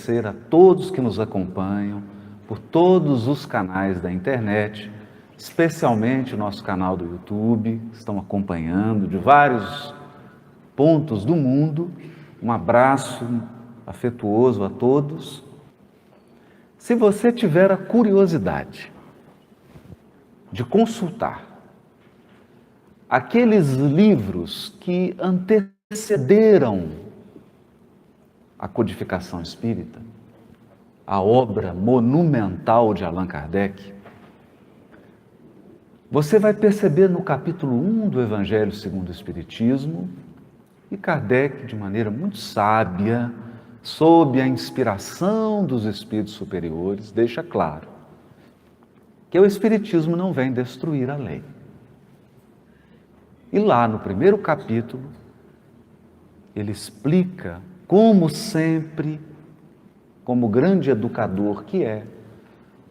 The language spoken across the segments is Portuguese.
agradecer a todos que nos acompanham por todos os canais da internet, especialmente o nosso canal do YouTube, estão acompanhando de vários pontos do mundo. Um abraço afetuoso a todos. Se você tiver a curiosidade de consultar aqueles livros que antecederam a codificação espírita, a obra monumental de Allan Kardec, você vai perceber no capítulo 1 do Evangelho segundo o Espiritismo, e Kardec, de maneira muito sábia, sob a inspiração dos espíritos superiores, deixa claro que o Espiritismo não vem destruir a lei. E lá no primeiro capítulo, ele explica, como sempre, como grande educador que é,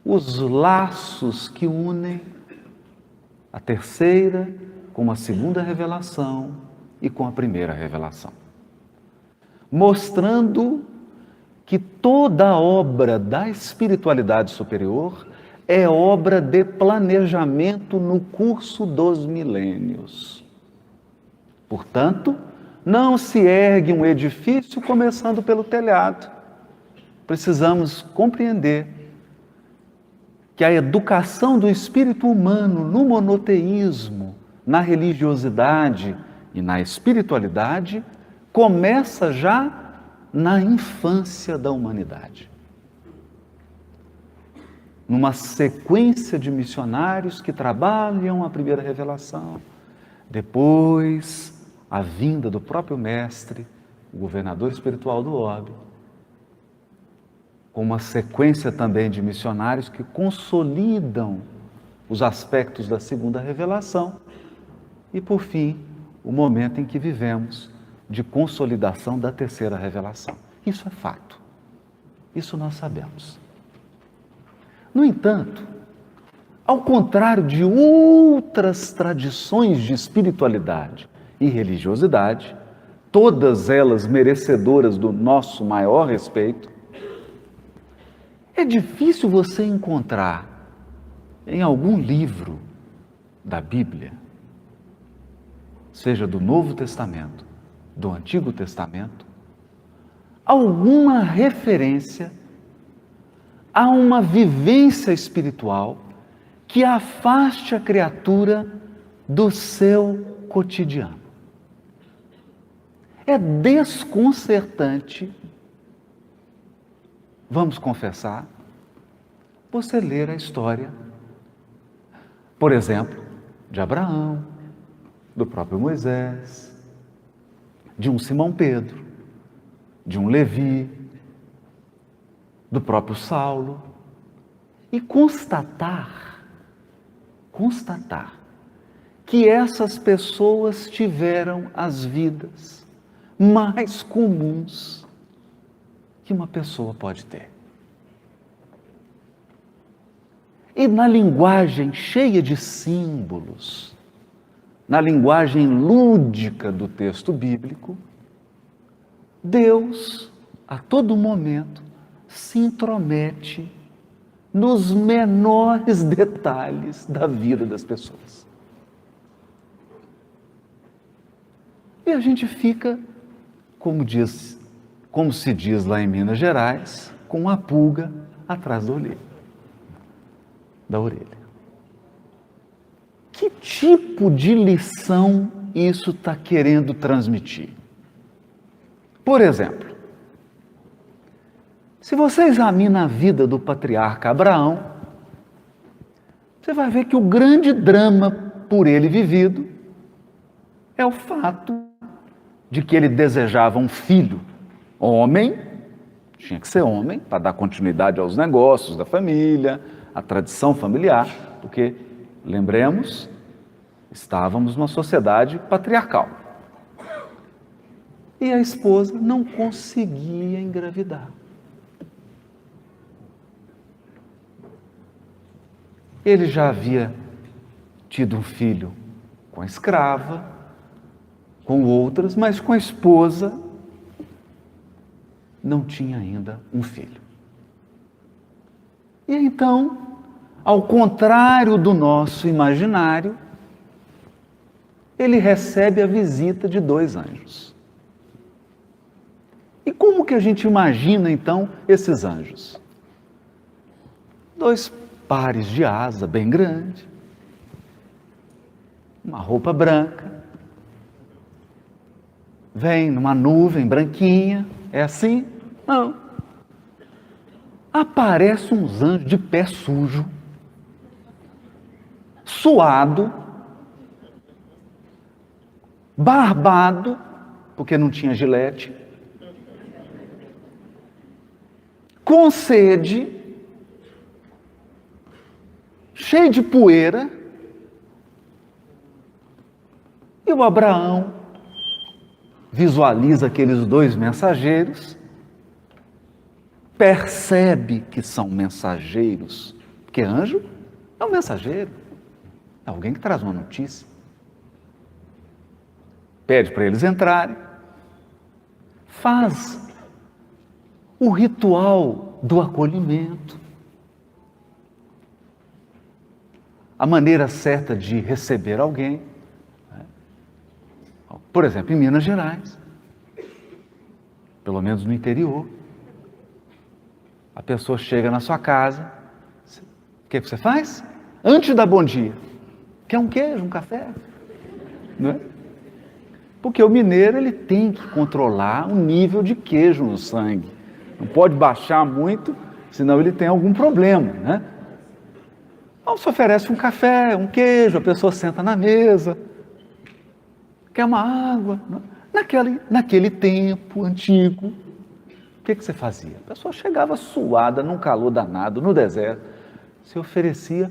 os laços que unem a terceira com a segunda revelação e com a primeira revelação, mostrando que toda a obra da espiritualidade superior é obra de planejamento no curso dos milênios. Portanto, não se ergue um edifício começando pelo telhado. Precisamos compreender que a educação do espírito humano no monoteísmo, na religiosidade e na espiritualidade começa já na infância da humanidade. Numa sequência de missionários que trabalham a primeira revelação, depois a vinda do próprio mestre, o governador espiritual do orbe, com uma sequência também de missionários que consolidam os aspectos da segunda revelação e, por fim, o momento em que vivemos de consolidação da terceira revelação. Isso é fato. Isso nós sabemos. No entanto, ao contrário de outras tradições de espiritualidade e religiosidade, todas elas merecedoras do nosso maior respeito, é difícil você encontrar em algum livro da Bíblia, seja do Novo Testamento, do Antigo Testamento, alguma referência a uma vivência espiritual que afaste a criatura do seu cotidiano. É desconcertante, vamos confessar, você ler a história, por exemplo, de Abraão, do próprio Moisés, de um Simão Pedro, de um Levi, do próprio Saulo, e constatar que essas pessoas tiveram as vidas mais comuns que uma pessoa pode ter. E na linguagem cheia de símbolos, na linguagem lúdica do texto bíblico, Deus, a todo momento, se intromete nos menores detalhes da vida das pessoas. E a gente fica, como se diz lá em Minas Gerais, com uma pulga atrás da orelha. Que tipo de lição isso está querendo transmitir? Por exemplo, se você examina a vida do patriarca Abraão, você vai ver que o grande drama por ele vivido é o fato de que ele desejava um filho homem, tinha que ser homem, para dar continuidade aos negócios da família, à tradição familiar, porque, lembremos, estávamos numa sociedade patriarcal. E a esposa não conseguia engravidar. Ele já havia tido um filho com a escrava, com outras, mas com a esposa não tinha ainda um filho. E então, ao contrário do nosso imaginário, ele recebe a visita de 2 anjos. E como que a gente imagina então esses anjos? 2 pares de asa bem grande, uma roupa branca, vem numa nuvem branquinha, é assim? Não. Aparecem uns anjos de pé sujo, suado, barbado, porque não tinha gilete, com sede, cheio de poeira, e o Abraão visualiza aqueles 2 mensageiros, percebe que são mensageiros, porque anjo é um mensageiro, é alguém que traz uma notícia. Pede para eles entrarem, faz o ritual do acolhimento, a maneira certa de receber alguém. Por exemplo, em Minas Gerais, pelo menos no interior, a pessoa chega na sua casa, o que você faz? Antes de dar bom dia, quer um queijo, um café? Não é? Porque o mineiro ele tem que controlar o nível de queijo no sangue. Não pode baixar muito, senão ele tem algum problema, né? Então se oferece um café, um queijo, a pessoa senta na mesa, quer uma água. Naquele tempo antigo, o que você fazia? A pessoa chegava suada, num calor danado, no deserto, se oferecia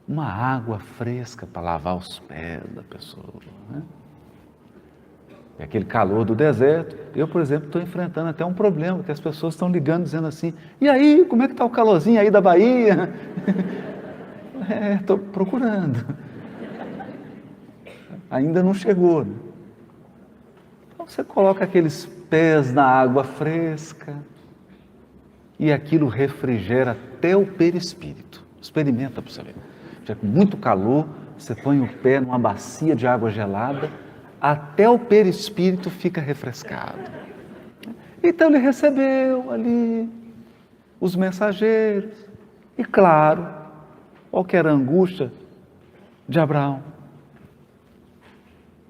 uma água fresca para lavar os pés da pessoa, né? E aquele calor do deserto, eu, por exemplo, estou enfrentando até um problema, que as pessoas estão ligando, dizendo assim, e aí, como é que está o calorzinho aí da Bahia? Estou procurando. Ainda não chegou, né? Então você coloca aqueles pés na água fresca e aquilo refrigera até o perispírito. Experimenta para você ver. Já com muito calor, você põe o pé numa bacia de água gelada, até o perispírito fica refrescado. Então ele recebeu ali os mensageiros e, claro, qual que era a angústia de Abraão?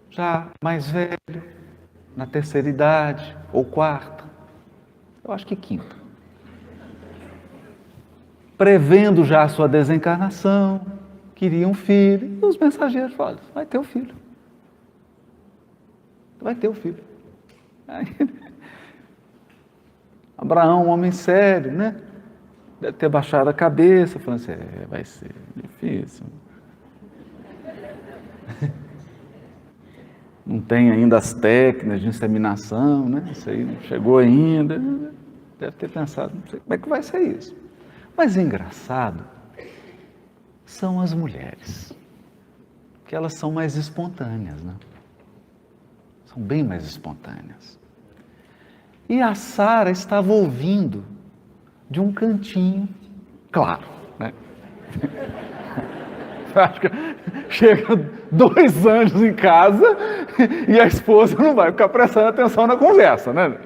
Já mais velho, na terceira idade, ou quarta, eu acho que quinta, prevendo já a sua desencarnação, queria um filho, e os mensageiros falaram, vai ter o filho. Vai ter o filho. Aí, Abraão, um homem sério, né? Deve ter baixado a cabeça, falando assim, vai ser difícil. Não tem ainda as técnicas de inseminação, né? Isso aí não chegou ainda. Deve ter pensado, não sei como é que vai ser isso. Mas engraçado são as mulheres, que elas são mais espontâneas, né? São bem mais espontâneas. E a Sara estava ouvindo de um cantinho, claro, né? Acho que chega 2 anjos em casa e a esposa não vai ficar prestando atenção na conversa, né?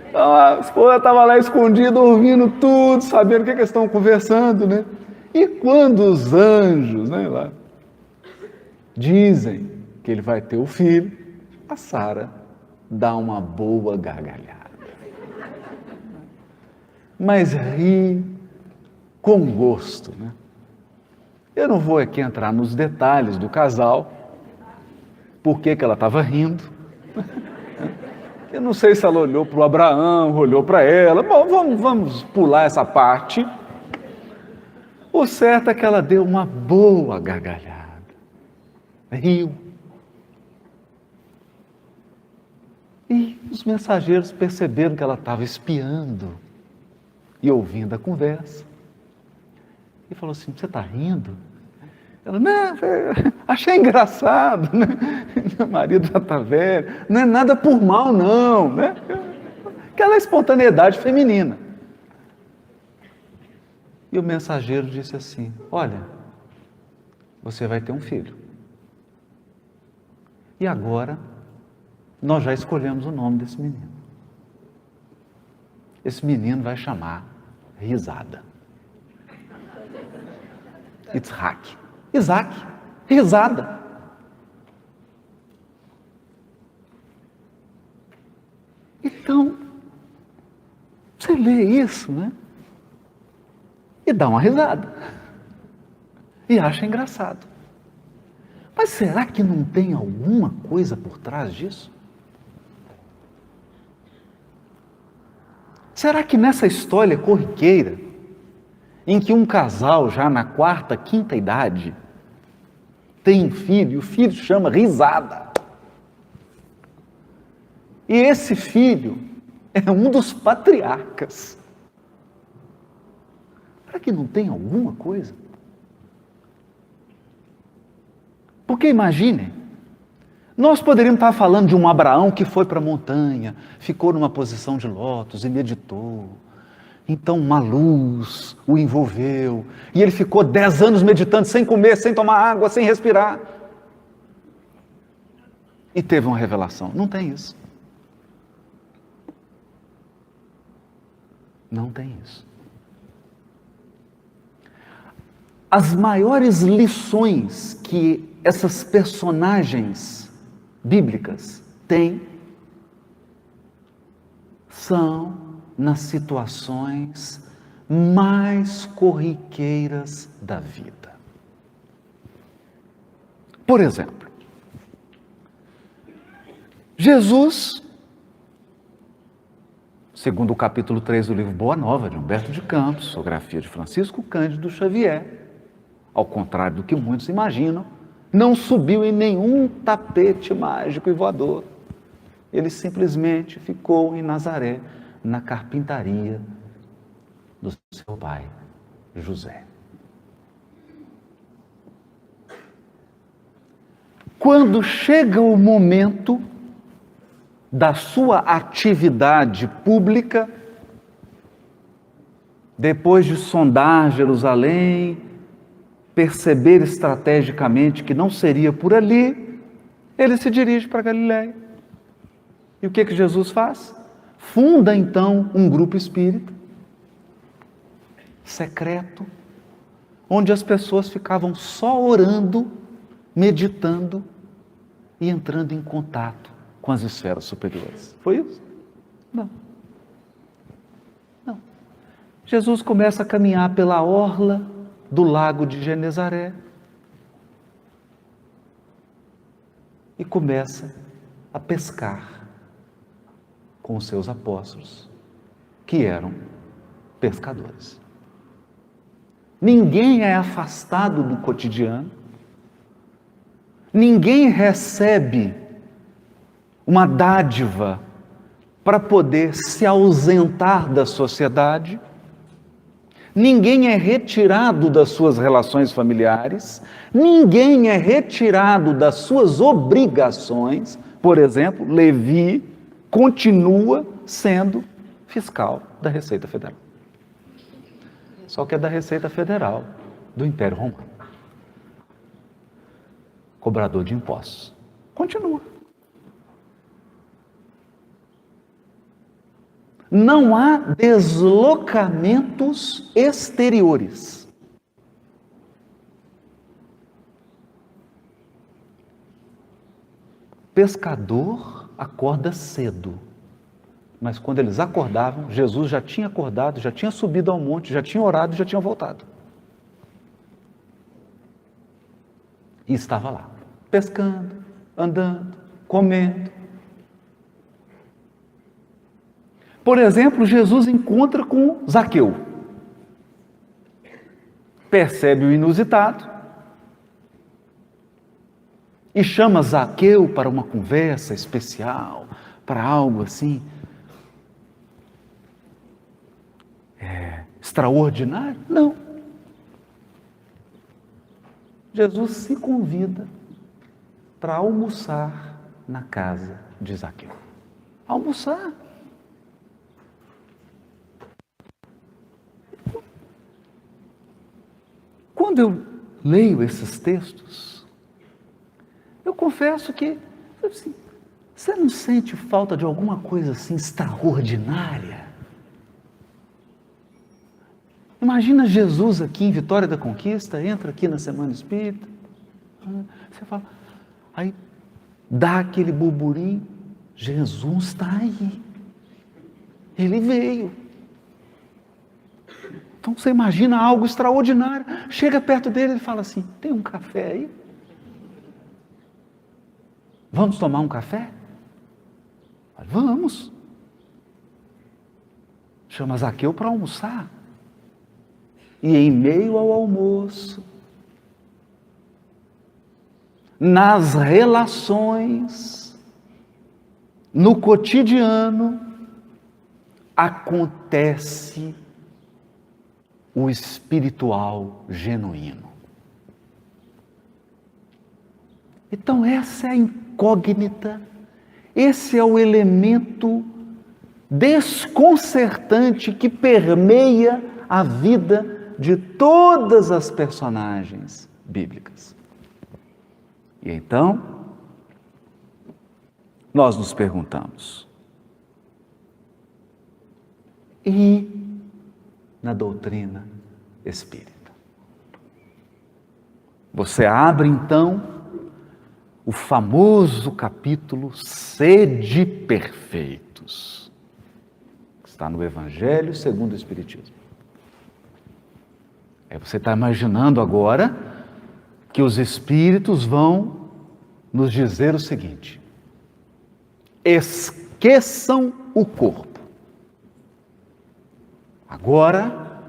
Então a esposa estava lá escondida, ouvindo tudo, sabendo o que eles estão conversando, né? E quando os anjos, né, lá, dizem que ele vai ter o filho, a Sara dá uma boa gargalhada. Mas ri com gosto, né? Eu não vou aqui entrar nos detalhes do casal, por que ela estava rindo. Eu não sei se ela olhou para o Abraão, olhou para ela. Bom, vamos pular essa parte. O certo é que ela deu uma boa gargalhada. Riu. E os mensageiros perceberam que ela estava espiando e ouvindo a conversa. E falou assim, você está rindo? Ela, não, achei engraçado, né? Meu marido já está velho, não é nada por mal não, né? aquela espontaneidade feminina. E o mensageiro disse assim: olha, você vai ter um filho. E agora, nós já escolhemos o nome desse menino. Esse menino vai chamar Risada. Isaac, risada. Então, você lê isso, né? E dá uma risada. E acha engraçado. Mas será que não tem alguma coisa por trás disso? Será que nessa história corriqueira, em que um casal já na quarta, quinta idade tem um filho, e o filho chama Risada, e esse filho é um dos patriarcas, será que não tem alguma coisa? Porque imaginem, nós poderíamos estar falando de um Abraão que foi para a montanha, ficou numa posição de lótus e meditou. Então uma luz o envolveu, e ele ficou 10 anos meditando, sem comer, sem tomar água, sem respirar. E teve uma revelação. Não tem isso. Não tem isso. As maiores lições que essas personagens bíblicas têm são nas situações mais corriqueiras da vida. Por exemplo, Jesus, segundo o capítulo 3 do livro Boa Nova, de Humberto de Campos, psicografia de Francisco Cândido Xavier, ao contrário do que muitos imaginam, não subiu em nenhum tapete mágico e voador. Ele simplesmente ficou em Nazaré, na carpintaria do seu pai, José. Quando chega o momento da sua atividade pública, depois de sondar Jerusalém, perceber estrategicamente que não seria por ali, ele se dirige para Galiléia. E o que Jesus faz? Funda então um grupo espírita, secreto, onde as pessoas ficavam só orando, meditando e entrando em contato com as esferas superiores. Foi isso? Não. Não. Jesus começa a caminhar pela orla do lago de Genezaré e começa a pescar com os seus apóstolos, que eram pescadores. Ninguém é afastado do cotidiano, ninguém recebe uma dádiva para poder se ausentar da sociedade, ninguém é retirado das suas relações familiares, ninguém é retirado das suas obrigações. Por exemplo, Levi continua sendo fiscal da Receita Federal. Só que é da Receita Federal do Império Romano. Cobrador de impostos. Continua. Não há deslocamentos exteriores. Pescador acorda cedo, mas quando eles acordavam, Jesus já tinha acordado, já tinha subido ao monte, já tinha orado, já tinha voltado. E estava lá, pescando, andando, comendo. Por exemplo, Jesus encontra com Zaqueu. Percebe o inusitado e chama Zaqueu para uma conversa especial, para algo assim extraordinário? Não. Jesus se convida para almoçar na casa de Zaqueu. Almoçar. quando eu leio esses textos, eu confesso que assim, você não sente falta de alguma coisa assim extraordinária? Imagina Jesus aqui em Vitória da Conquista, entra aqui na Semana Espírita, você fala, aí dá aquele burburinho, Jesus está aí, Ele veio. Então você imagina algo extraordinário, chega perto dele e fala assim, tem um café aí? Vamos tomar um café? Vamos. Chama Zaqueu para almoçar. E em meio ao almoço, nas relações, no cotidiano, acontece o espiritual genuíno. Então essa é a incógnita, esse é o elemento desconcertante que permeia a vida de todas as personagens bíblicas. E então, nós nos perguntamos, e na doutrina espírita? Você abre então o famoso capítulo Sede Perfeitos, que está no Evangelho segundo o Espiritismo. Você está imaginando agora que os Espíritos vão nos dizer o seguinte: esqueçam o corpo. Agora,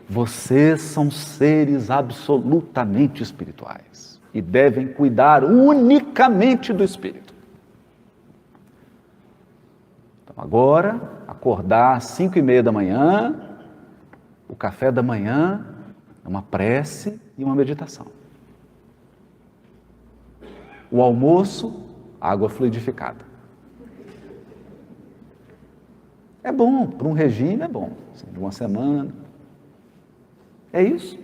vocês são seres absolutamente espirituais e devem cuidar unicamente do espírito. Então, agora, acordar às 5:30 da manhã, o café da manhã, uma prece e uma meditação. O almoço, água fluidificada. É bom, para um regime é bom, assim, de uma semana. É isso.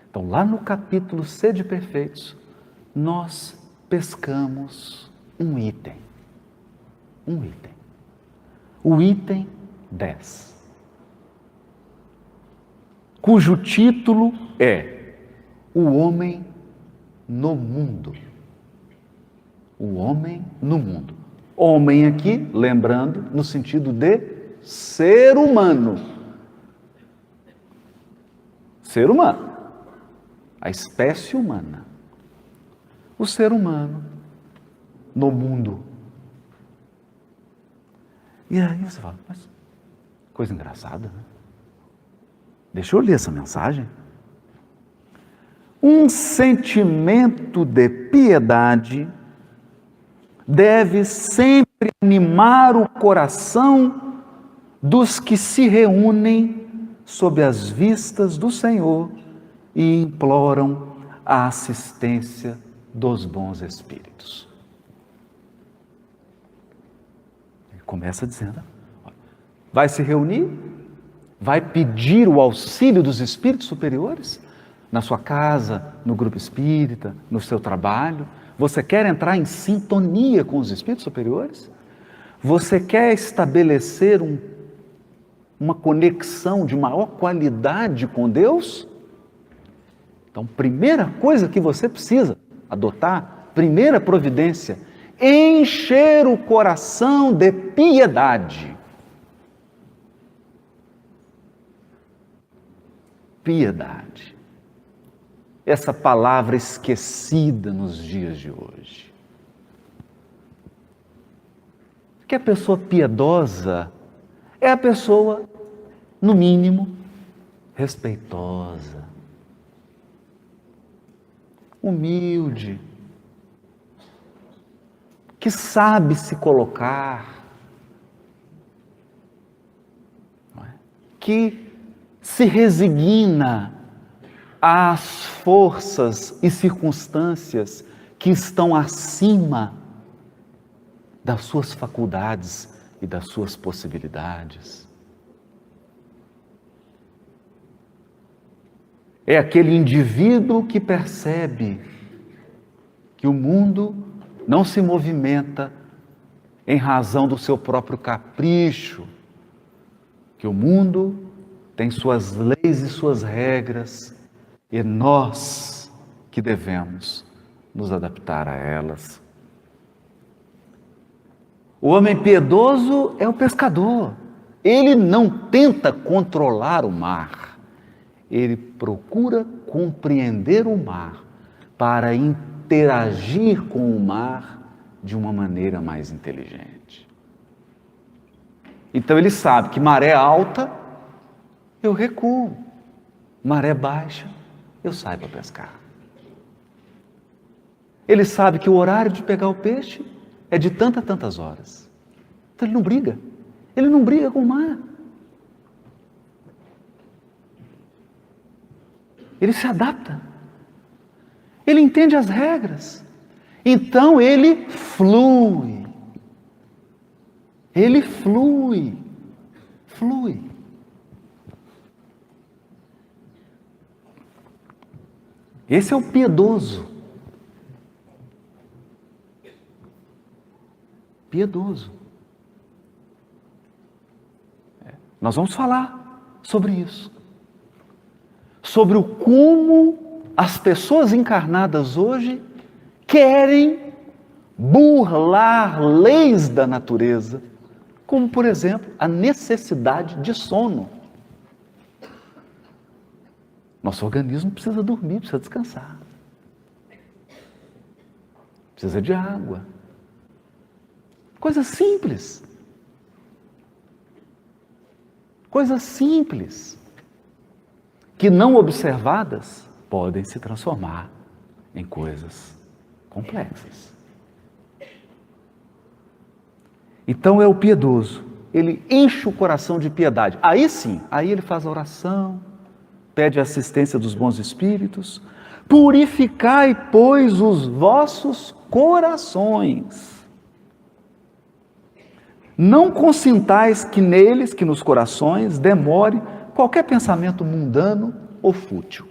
Então, lá no capítulo Sede Perfeitos, nós pescamos um item. O item 10. Cujo título é O Homem no Mundo. O Homem no Mundo. Homem aqui, lembrando, no sentido de ser humano. Ser humano. A espécie humana. O ser humano no mundo. E aí você fala, mas coisa engraçada, né? Deixa eu ler essa mensagem. Um sentimento de piedade deve sempre animar o coração dos que se reúnem sob as vistas do Senhor e imploram a assistência dos bons espíritos. Ele começa dizendo, vai se reunir? Vai pedir o auxílio dos espíritos superiores? Na sua casa, no grupo espírita, no seu trabalho? Você quer entrar em sintonia com os espíritos superiores? Você quer estabelecer uma conexão de maior qualidade com Deus? Então, primeira coisa que você precisa adotar, primeira providência, encher o coração de piedade. Piedade. Essa palavra esquecida nos dias de hoje. Que a pessoa piedosa é a pessoa, no mínimo, respeitosa, humilde, que sabe se colocar, não é? Que se resigna às forças e circunstâncias que estão acima das suas faculdades e das suas possibilidades. É aquele indivíduo que percebe que o mundo não se movimenta em razão do seu próprio capricho, que o mundo tem suas leis e suas regras, e nós que devemos nos adaptar a elas. O homem piedoso é o pescador. Ele não tenta controlar o mar, ele procura compreender o mar para interagir com o mar de uma maneira mais inteligente. Então ele sabe que maré alta, eu recuo. Maré baixa, eu saio para pescar. Ele sabe que o horário de pegar o peixe é de tantas horas. Então ele não briga. Ele não briga com o mar. Ele se adapta. Ele entende as regras. Então ele flui. Ele flui. Flui. Esse é o piedoso. Piedoso. Nós vamos falar sobre isso. Sobre o como as pessoas encarnadas hoje querem burlar leis da natureza, como, por exemplo, a necessidade de sono. Nosso organismo precisa dormir, precisa descansar. Precisa de água. Coisas simples. Coisas simples, que não observadas, podem se transformar em coisas complexas. Então é o piedoso, ele enche o coração de piedade. Aí sim, aí ele faz a oração, pede a assistência dos bons espíritos. Purificai, pois, os vossos corações. Não consintais que neles, que nos corações, demore qualquer pensamento mundano ou fútil.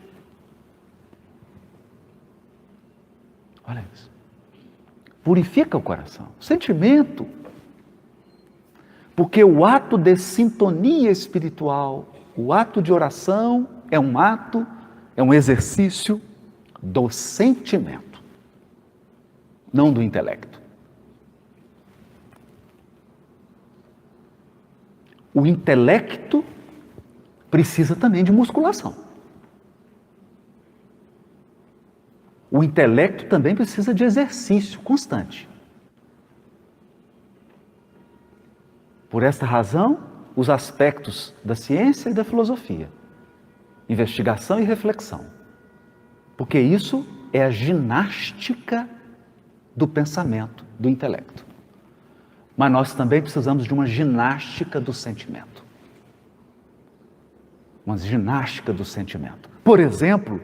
Olha isso. Purifica o coração, o sentimento. Porque o ato de sintonia espiritual, o ato de oração é um exercício do sentimento, não do intelecto. O intelecto precisa também de musculação. O intelecto também precisa de exercício constante. Por esta razão, os aspectos da ciência e da filosofia, investigação e reflexão, porque isso é a ginástica do pensamento, do intelecto. Mas nós também precisamos de uma ginástica do sentimento. Uma ginástica do sentimento. Por exemplo,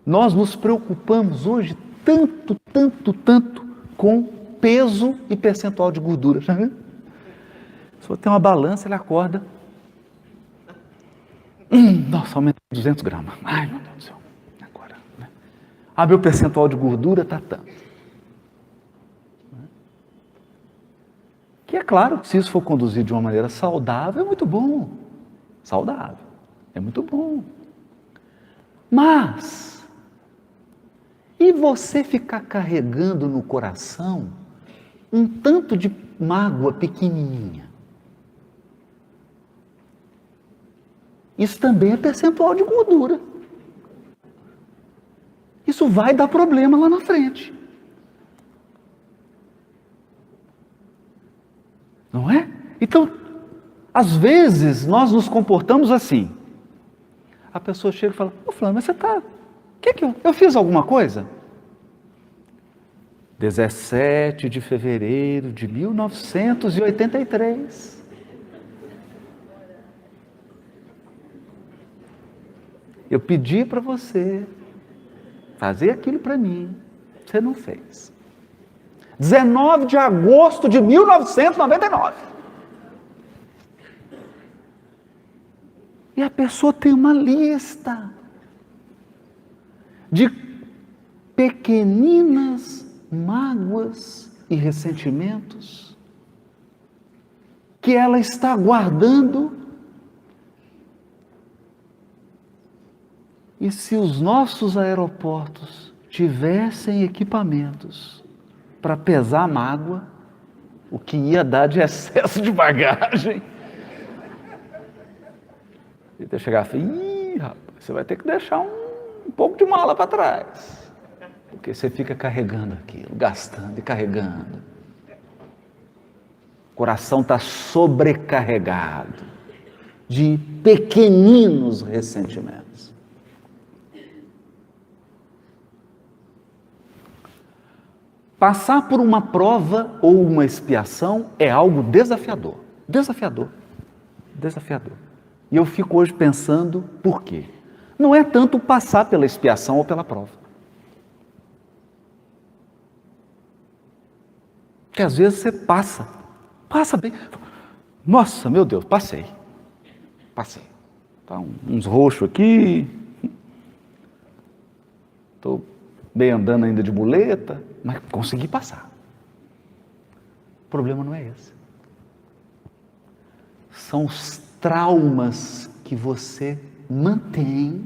nós nos preocupamos hoje tanto com peso e percentual de gordura. Já viu? Se for ter uma balança, ele acorda. Nossa, aumentou 200 gramas. Ai, meu Deus do céu. Agora, né? Meu percentual de gordura está tanto. Que é claro que se isso for conduzido de uma maneira saudável, é muito bom. Saudável. É muito bom. Mas, e você ficar carregando no coração um tanto de mágoa pequenininha? Isso também é percentual de gordura. Isso vai dar problema lá na frente. Não é? Então, às vezes, nós nos comportamos assim. A pessoa chega e fala, fulano, mas você está... Eu fiz alguma coisa? 17 de fevereiro de 1983. Eu pedi para você fazer aquilo para mim. Você não fez. 19 de agosto de 1999. E a pessoa tem uma lista de pequeninas mágoas e ressentimentos que ela está guardando. E se os nossos aeroportos tivessem equipamentos para pesar a mágoa, o que ia dar de excesso de bagagem? E eu chegar e falar, ih, rapaz, você vai ter que deixar um pouco de mala para trás. Porque você fica carregando aquilo, gastando e carregando. O coração está sobrecarregado de pequeninos ressentimentos. Passar por uma prova ou uma expiação é algo desafiador. Desafiador. Desafiador. E eu fico hoje pensando por quê? Não é tanto passar pela expiação ou pela prova. Que às vezes você passa bem. Nossa, meu Deus, passei. Tá uns roxos aqui. Estou bem andando ainda de muleta, mas consegui passar. O problema não é esse. São os traumas que você mantém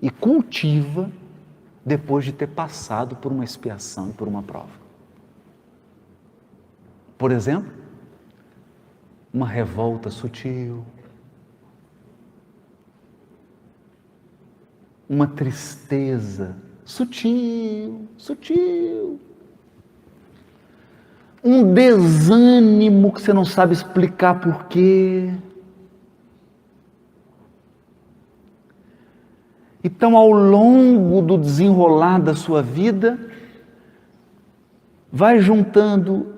e cultiva depois de ter passado por uma expiação e por uma prova. Por exemplo, uma revolta sutil, uma tristeza sutil, um desânimo que você não sabe explicar por quê. Então, ao longo do desenrolar da sua vida, vai juntando,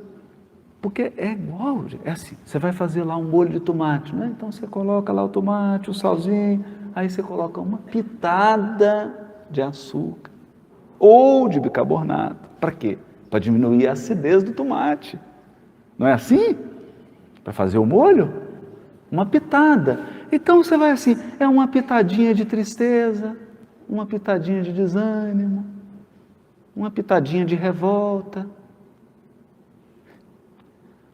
porque é igual, é assim, você vai fazer lá um molho de tomate, né? Então você coloca lá o tomate, o salzinho, aí você coloca uma pitada de açúcar ou de bicarbonato. Para quê? Para diminuir a acidez do tomate. Não é assim? Para fazer o molho? Uma pitada. Então você vai assim, é uma pitadinha de tristeza, uma pitadinha de desânimo, uma pitadinha de revolta.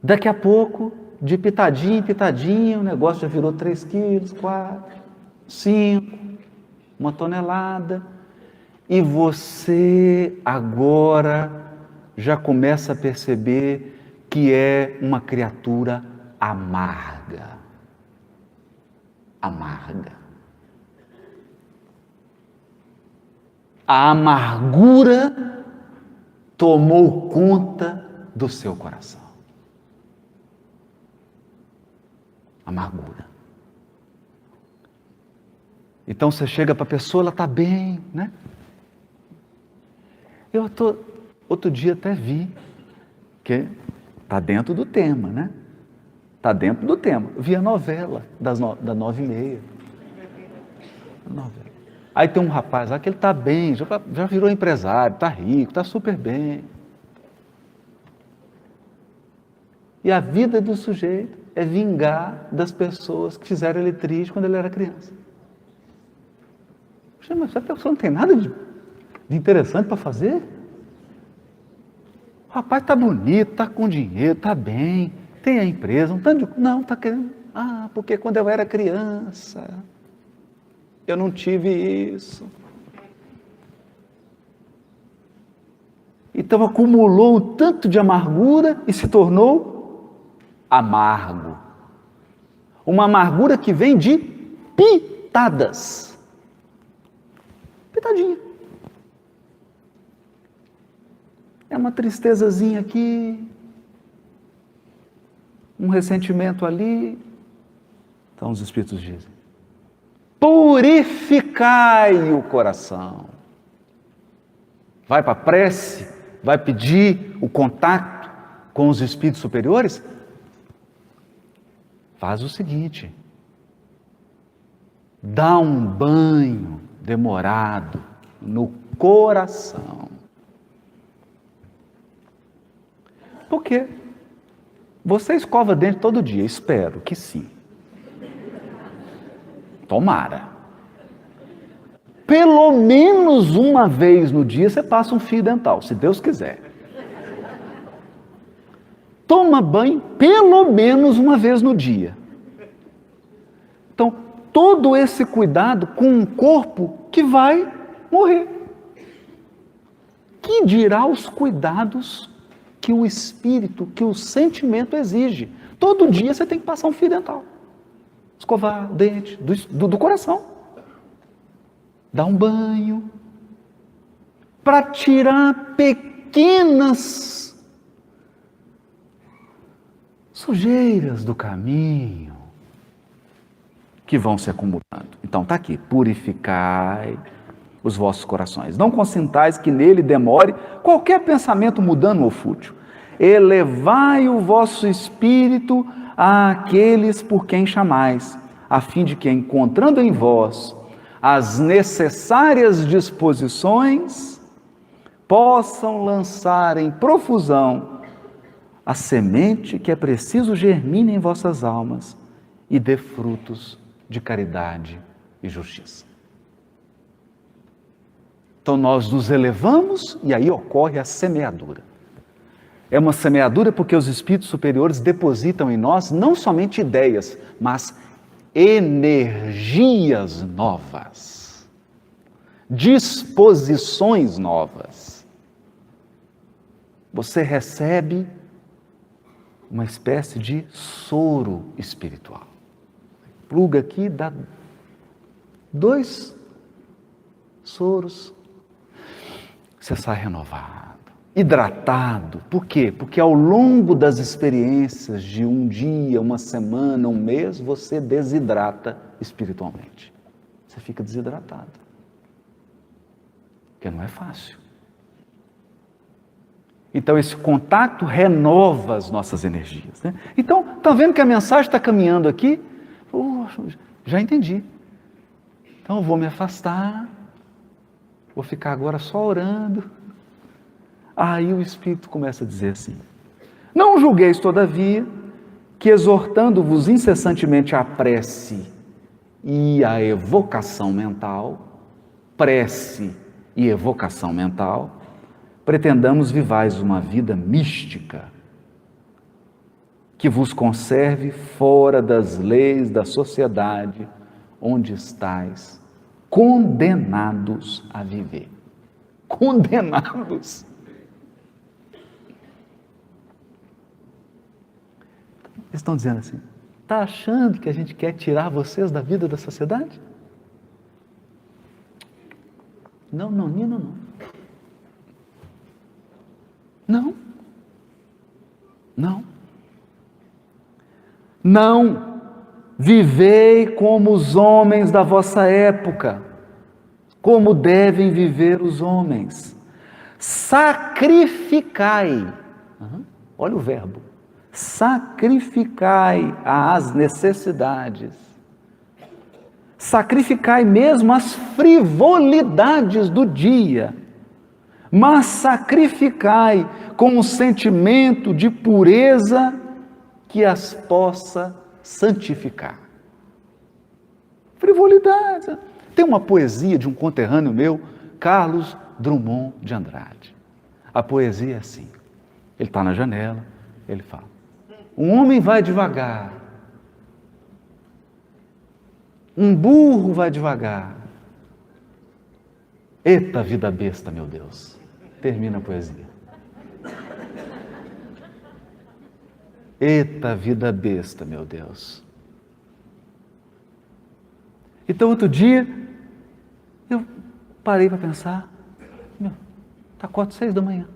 Daqui a pouco, de pitadinha em pitadinha, o negócio já virou 3 quilos, 4, 5, 1 tonelada. E você agora já começa a perceber que é uma criatura amarga. A amargura tomou conta do seu coração. Amargura. Então você chega para a pessoa, ela está bem, né? Outro dia até vi, que está dentro do tema, né? Está dentro do tema. Vi a novela das 9h30. Novela. Aí tem um rapaz lá que ele está bem, já virou empresário, está rico, está super bem. E a vida do sujeito é vingar das pessoas que fizeram ele triste quando ele era criança. Mas essa pessoa não tem nada de interessante para fazer? O rapaz está bonito, está com dinheiro, está bem, tem a empresa, não está querendo. Porque quando eu era criança, eu não tive isso. Então acumulou um tanto de amargura e se tornou amargo. Uma amargura que vem de pitadas. Pitadinha. É uma tristezazinha aqui, um ressentimento ali. Então os Espíritos dizem, purificai o coração. Vai para a prece, vai pedir o contato com os Espíritos superiores? Faz o seguinte, dá um banho demorado no coração. Por quê? Você escova dente todo dia? Espero que sim. Tomara. Pelo menos uma vez no dia você passa um fio dental, se Deus quiser. Toma banho pelo menos uma vez no dia. Então, todo esse cuidado com um corpo que vai morrer. Que dirá os cuidados que o espírito, que o sentimento exige? Todo dia você tem que passar um fio dental. Escovar o dente do coração. Dar um banho. Para tirar pequenas sujeiras do caminho que vão se acumulando. Então está aqui, purificai os vossos corações. Não consintais que nele demore qualquer pensamento mudando ou fútil. Elevai o vosso espírito àqueles por quem chamais, a fim de que, encontrando em vós as necessárias disposições, possam lançar em profusão a semente que é preciso germine em vossas almas e dê frutos de caridade e justiça. Então nós nos elevamos e aí ocorre a semeadura. É uma semeadura porque os espíritos superiores depositam em nós não somente ideias, mas energias novas, disposições novas. Você recebe uma espécie de soro espiritual. Pluga aqui, dá 2 soros. Você sai renovado, hidratado. Por quê? Porque ao longo das experiências de um dia, uma semana, um mês, você desidrata espiritualmente. Você fica desidratado. Porque não é fácil. Então, esse contato renova as nossas energias, né? Então, está vendo que a mensagem está caminhando aqui? Já entendi. Então, eu vou me afastar, vou ficar agora só orando. Aí o Espírito começa a dizer assim: não julgueis, todavia, que exortando-vos incessantemente à prece e à evocação mental, prece e evocação mental, pretendamos vivais uma vida mística, que vos conserve fora das leis da sociedade, onde estáis condenados a viver. Condenados. Eles estão dizendo assim: está achando que a gente quer tirar vocês da vida da sociedade? Não. Não vivei como os homens da vossa época, como devem viver os homens. Sacrificai, olha o verbo, sacrificai as necessidades, sacrificai mesmo as frivolidades do dia, mas sacrificai com um sentimento de pureza que as possa santificar. Frivolidade. Tem uma poesia de um conterrâneo meu, Carlos Drummond de Andrade. A poesia é assim: ele está na janela, ele fala: um homem vai devagar, um burro vai devagar. Eita vida besta, meu Deus. Termina a poesia. Eita vida besta, meu Deus. Então, outro dia, eu parei para pensar: está 4, 6 da manhã.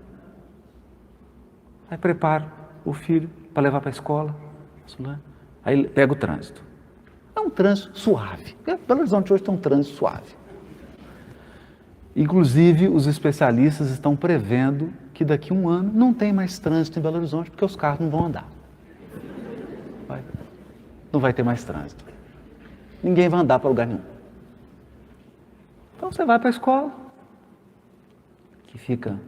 Aí preparo o filho para levar para a escola. Aí pega o trânsito. É um trânsito suave. Belo Horizonte hoje tem um trânsito suave. Inclusive, os especialistas estão prevendo que daqui a 1 ano não tem mais trânsito em Belo Horizonte, porque os carros não vão andar. Não vai ter mais trânsito. Ninguém vai andar para lugar nenhum. Então você vai para a escola, que fica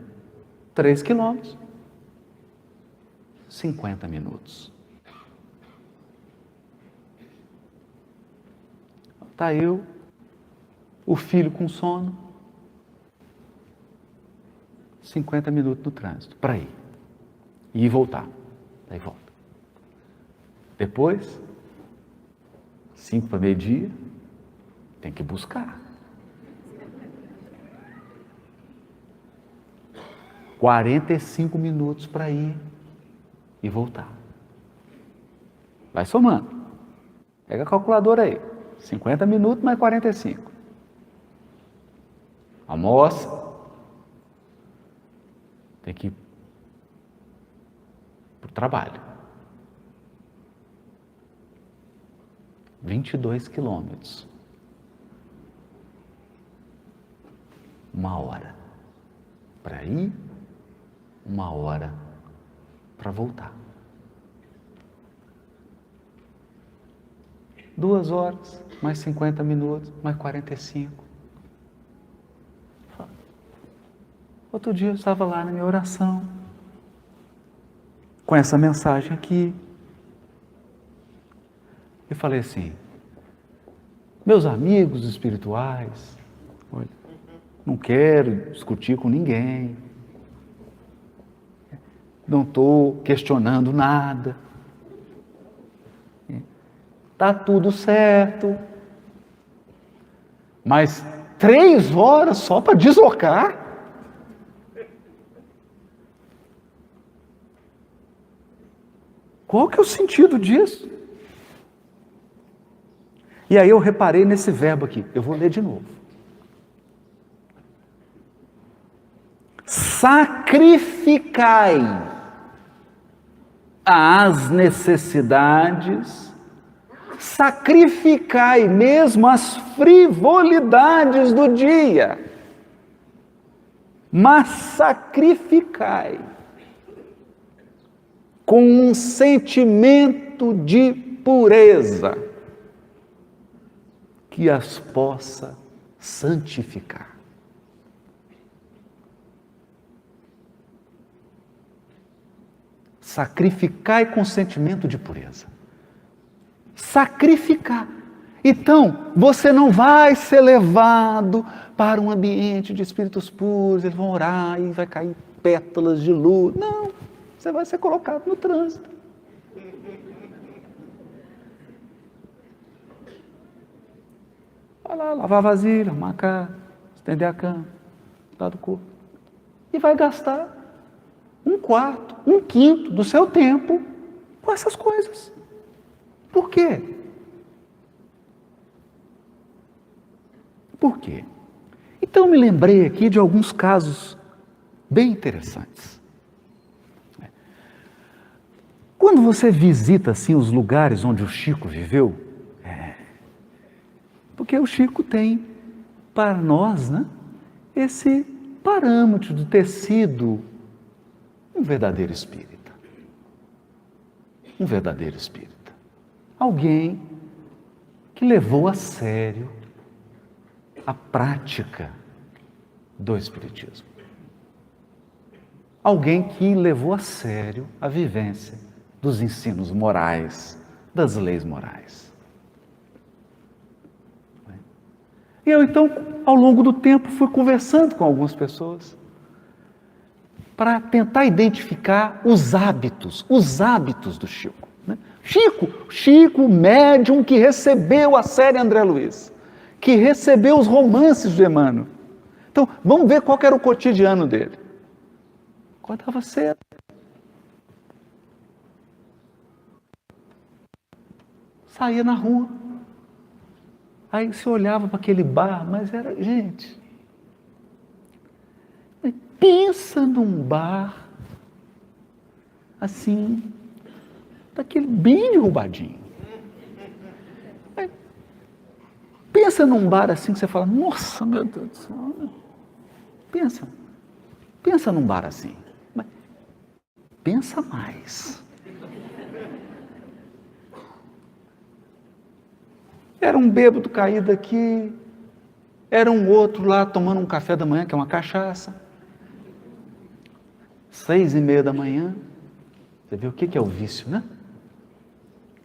3 quilômetros, 50 minutos. Tá eu, o filho com sono, 50 minutos no trânsito, para ir. E voltar. Daí volta. Depois, 5 para meio-dia, tem que buscar. 45 minutos para ir e voltar. Vai somando. Pega a calculadora aí. 50 minutos mais 45. Almoça. Tem que ir para o trabalho. 22 quilômetros. 1 hora para ir, 1 hora para voltar. 2 horas, mais 50 minutos, mais 45. Outro dia eu estava lá na minha oração, com essa mensagem aqui. E falei assim, meus amigos espirituais, olha, não quero discutir com ninguém, não estou questionando nada, está tudo certo, mas 3 horas só para deslocar? Qual que é o sentido disso? E aí eu reparei nesse verbo aqui, eu vou ler de novo. Sacrificai as necessidades, sacrificai mesmo as frivolidades do dia, mas sacrificai com um sentimento de pureza que as possa santificar. Sacrificai com sentimento de pureza. Sacrificar. Então, você não vai ser levado para um ambiente de espíritos puros, eles vão orar e vai cair pétalas de luz. Não, você vai ser colocado no trânsito. Vai lá, lavar a vasilha, arrumar a casa, estender a cama, cuidar do corpo. E vai gastar 1/4, 1/5 do seu tempo com essas coisas. Por quê? Por quê? Então me lembrei aqui de alguns casos bem interessantes. Quando você visita assim os lugares onde o Chico viveu, porque o Chico tem para nós, né, esse parâmetro de ter sido um verdadeiro espírita. Um verdadeiro espírita. Alguém que levou a sério a prática do espiritismo. Alguém que levou a sério a vivência dos ensinos morais, das leis morais. E eu então, ao longo do tempo, fui conversando com algumas pessoas para tentar identificar os hábitos do Chico. Chico, médium que recebeu a série André Luiz, que recebeu os romances de Emmanuel. Então, vamos ver qual era o cotidiano dele. Acordava cedo. Saía na rua. Aí você olhava para aquele bar, mas era, gente, pensa num bar, assim, daquele bem derrubadinho. Pensa num bar assim que você fala, nossa, meu Deus do céu. Pensa num bar assim. Mas pensa mais. Era um bêbado caído aqui, era um outro lá tomando um café da manhã, que é uma cachaça. 6:30 da manhã. Você vê o que é o vício, né?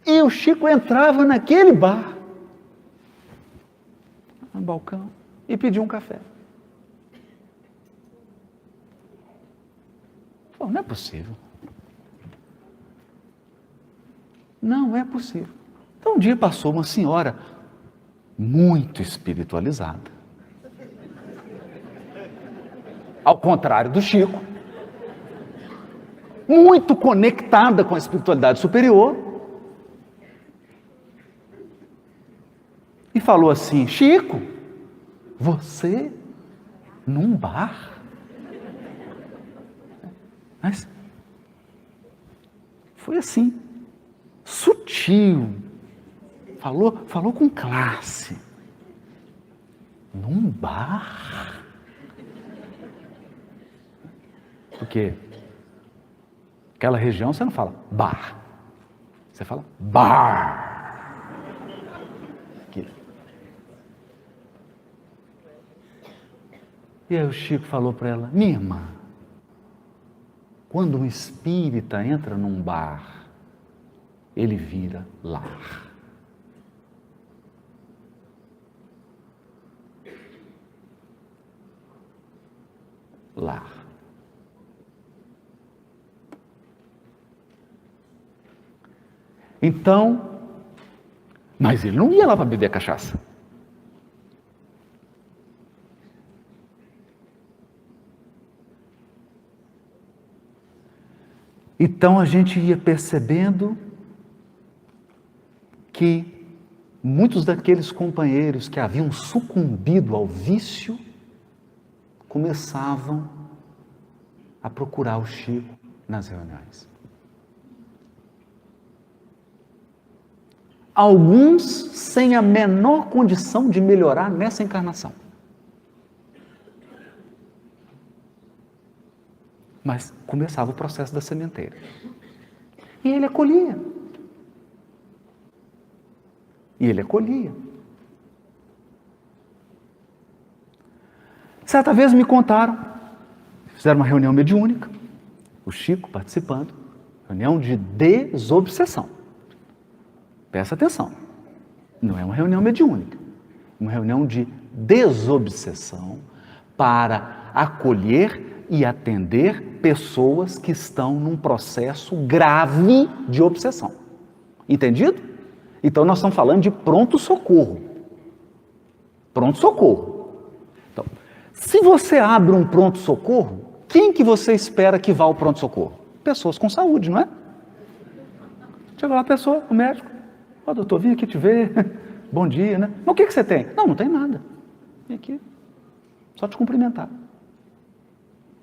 E o Chico entrava naquele bar. no balcão e pediu um café. Falou, não é possível. Não é possível. Então um dia passou uma senhora muito espiritualizada. Ao contrário do Chico, muito conectada com a espiritualidade superior, e falou assim, Chico, você num bar? Mas foi assim, sutil, falou com classe. Num bar? Porque aquela região você não fala bar, você fala bar. Aqui. E aí o Chico falou para ela, minha irmã, quando um espírita entra num bar, ele vira lar. Lar. Então, mas ele não ia lá para beber cachaça. Então a gente ia percebendo que muitos daqueles companheiros que haviam sucumbido ao vício começavam a procurar o Chico nas reuniões. Alguns sem a menor condição de melhorar nessa encarnação. Mas começava o processo da sementeira. E ele acolhia. E ele acolhia. Certa vez me contaram, fizeram uma reunião mediúnica, o Chico participando, reunião de desobsessão. Presta atenção, não é uma reunião mediúnica, uma reunião de desobsessão para acolher e atender pessoas que estão num processo grave de obsessão. Entendido? Então nós estamos falando de pronto-socorro. Pronto-socorro. Então, se você abre um pronto-socorro, quem que você espera que vá ao pronto-socorro? Pessoas com saúde, não é? Chega lá a pessoa, o médico, ó, doutor, vim aqui te ver, bom dia, né? Mas o que você tem? Não tem nada. Vim aqui, só te cumprimentar.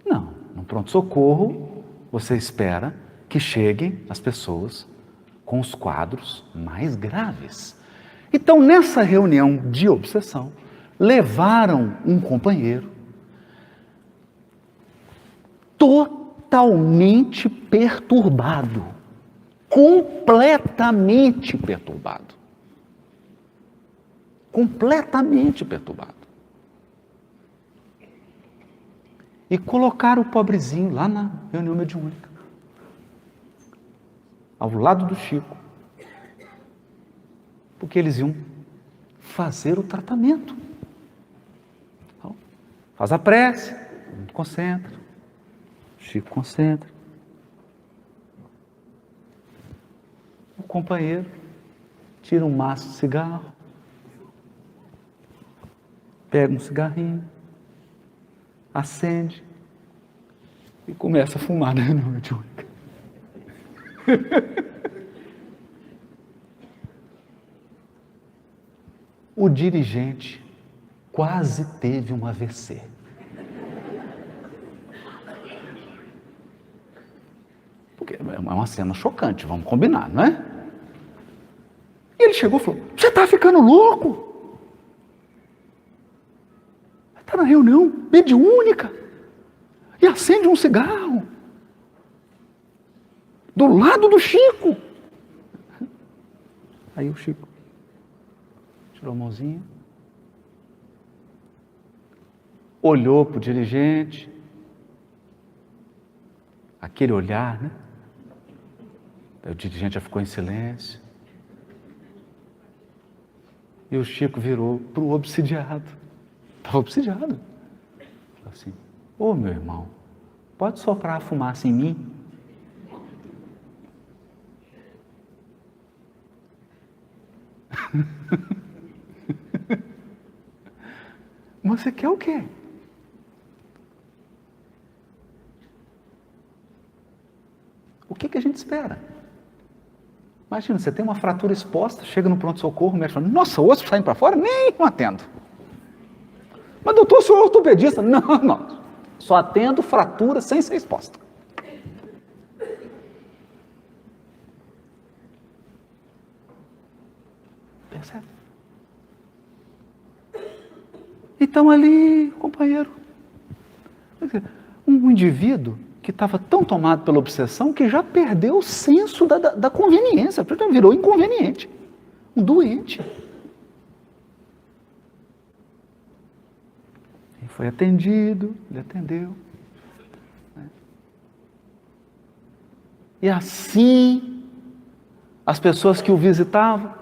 Não, no pronto-socorro, você espera que cheguem as pessoas com os quadros mais graves. Então, nessa reunião de obsessão, levaram um companheiro totalmente perturbado, completamente perturbado. Completamente perturbado. E colocaram o pobrezinho lá na reunião mediúnica, ao lado do Chico, porque eles iam fazer o tratamento. Então, faz a prece, concentra, Chico concentra. O companheiro tira um maço de cigarro, pega um cigarrinho, acende e começa a fumar na reunião mediúnica. O dirigente quase teve um AVC. Porque é uma cena chocante, vamos combinar, não é? E ele chegou e falou, você está ficando louco? Está na reunião mediúnica e acende um cigarro do lado do Chico. Aí o Chico tirou a mãozinha, olhou para o dirigente, aquele olhar, né? Aí o dirigente já ficou em silêncio. E o Chico virou para o obsidiado. Estava obsidiado. Falou assim: ô meu irmão, pode soprar a fumaça em mim? Você quer o quê? O que a gente espera? Imagina, você tem uma fratura exposta, chega no pronto-socorro, o médico fala: nossa, o osso saindo para fora? Nem não atendo. Mas doutor, o senhor é ortopedista? Não, não. Só atendo fratura sem ser exposta. Percebe? Então ali, companheiro, um indivíduo que estava tão tomado pela obsessão que já perdeu o senso da conveniência, virou inconveniente, um doente. Ele foi atendido, ele atendeu. E assim, as pessoas que o visitavam,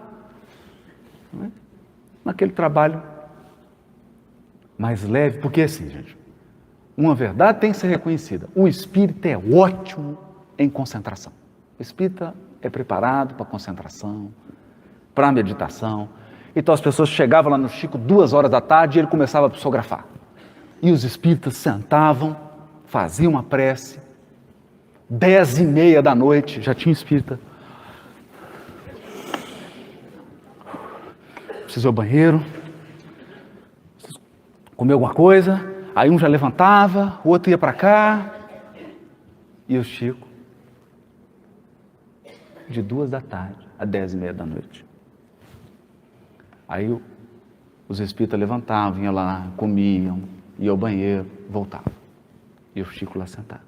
naquele trabalho mais leve, porque assim, gente, uma verdade tem que ser reconhecida: o espírita é ótimo em concentração. O espírita é preparado para concentração, para meditação. Então as pessoas chegavam lá no Chico 2 horas da tarde e ele começava a psicografar. E os espíritas sentavam, faziam uma prece. 10h30 da noite, já tinha espírita. Preciso ir ao banheiro, comer alguma coisa. Aí um já levantava, o outro ia para cá. E o Chico, de 2 da tarde a 10h30 da noite. Aí os espíritas levantavam, iam lá, comiam, iam ao banheiro, voltavam. E o Chico lá sentado.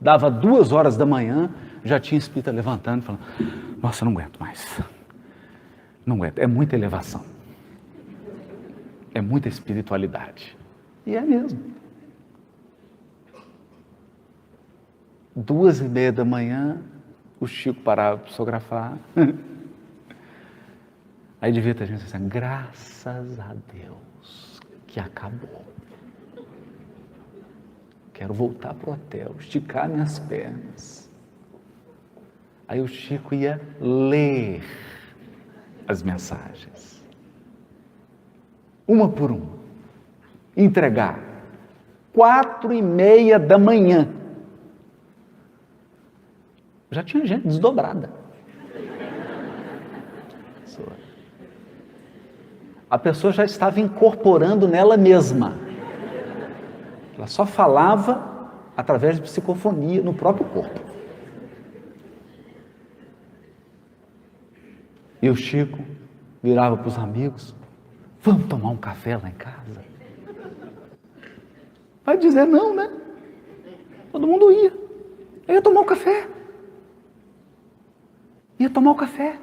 Dava 2 horas da manhã, já tinha espírita levantando, falando: nossa, não aguento mais. Não aguento, é muita elevação. É muita espiritualidade. E é mesmo. 2h30 da manhã, o Chico parava para psicografar. Aí devia ter gente assim: graças a Deus que acabou. Quero voltar para o hotel, esticar minhas pernas. Aí o Chico ia ler as mensagens, uma por uma, entregar. 4h30 da manhã. Já tinha gente desdobrada. A pessoa já estava incorporando nela mesma. Ela só falava através de psicofonia no próprio corpo. E o Chico virava para os amigos: vamos tomar um café lá em casa? Vai dizer não, né? Todo mundo ia. Eu ia tomar um café. Ia tomar um café.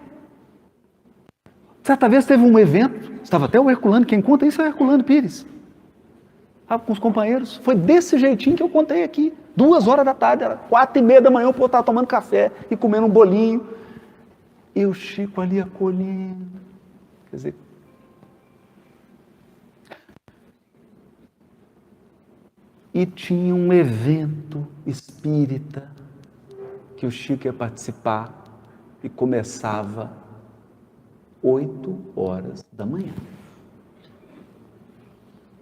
Certa vez teve um evento, estava até o Herculano, quem conta isso é o Herculano Pires. Estava com os companheiros, foi desse jeitinho que eu contei aqui. 2 horas da tarde, era 4h30 da manhã, o povo estava tomando café e comendo um bolinho. E o Chico ali acolhendo. Quer dizer, e tinha um evento espírita que o Chico ia participar e começava 8 horas da manhã.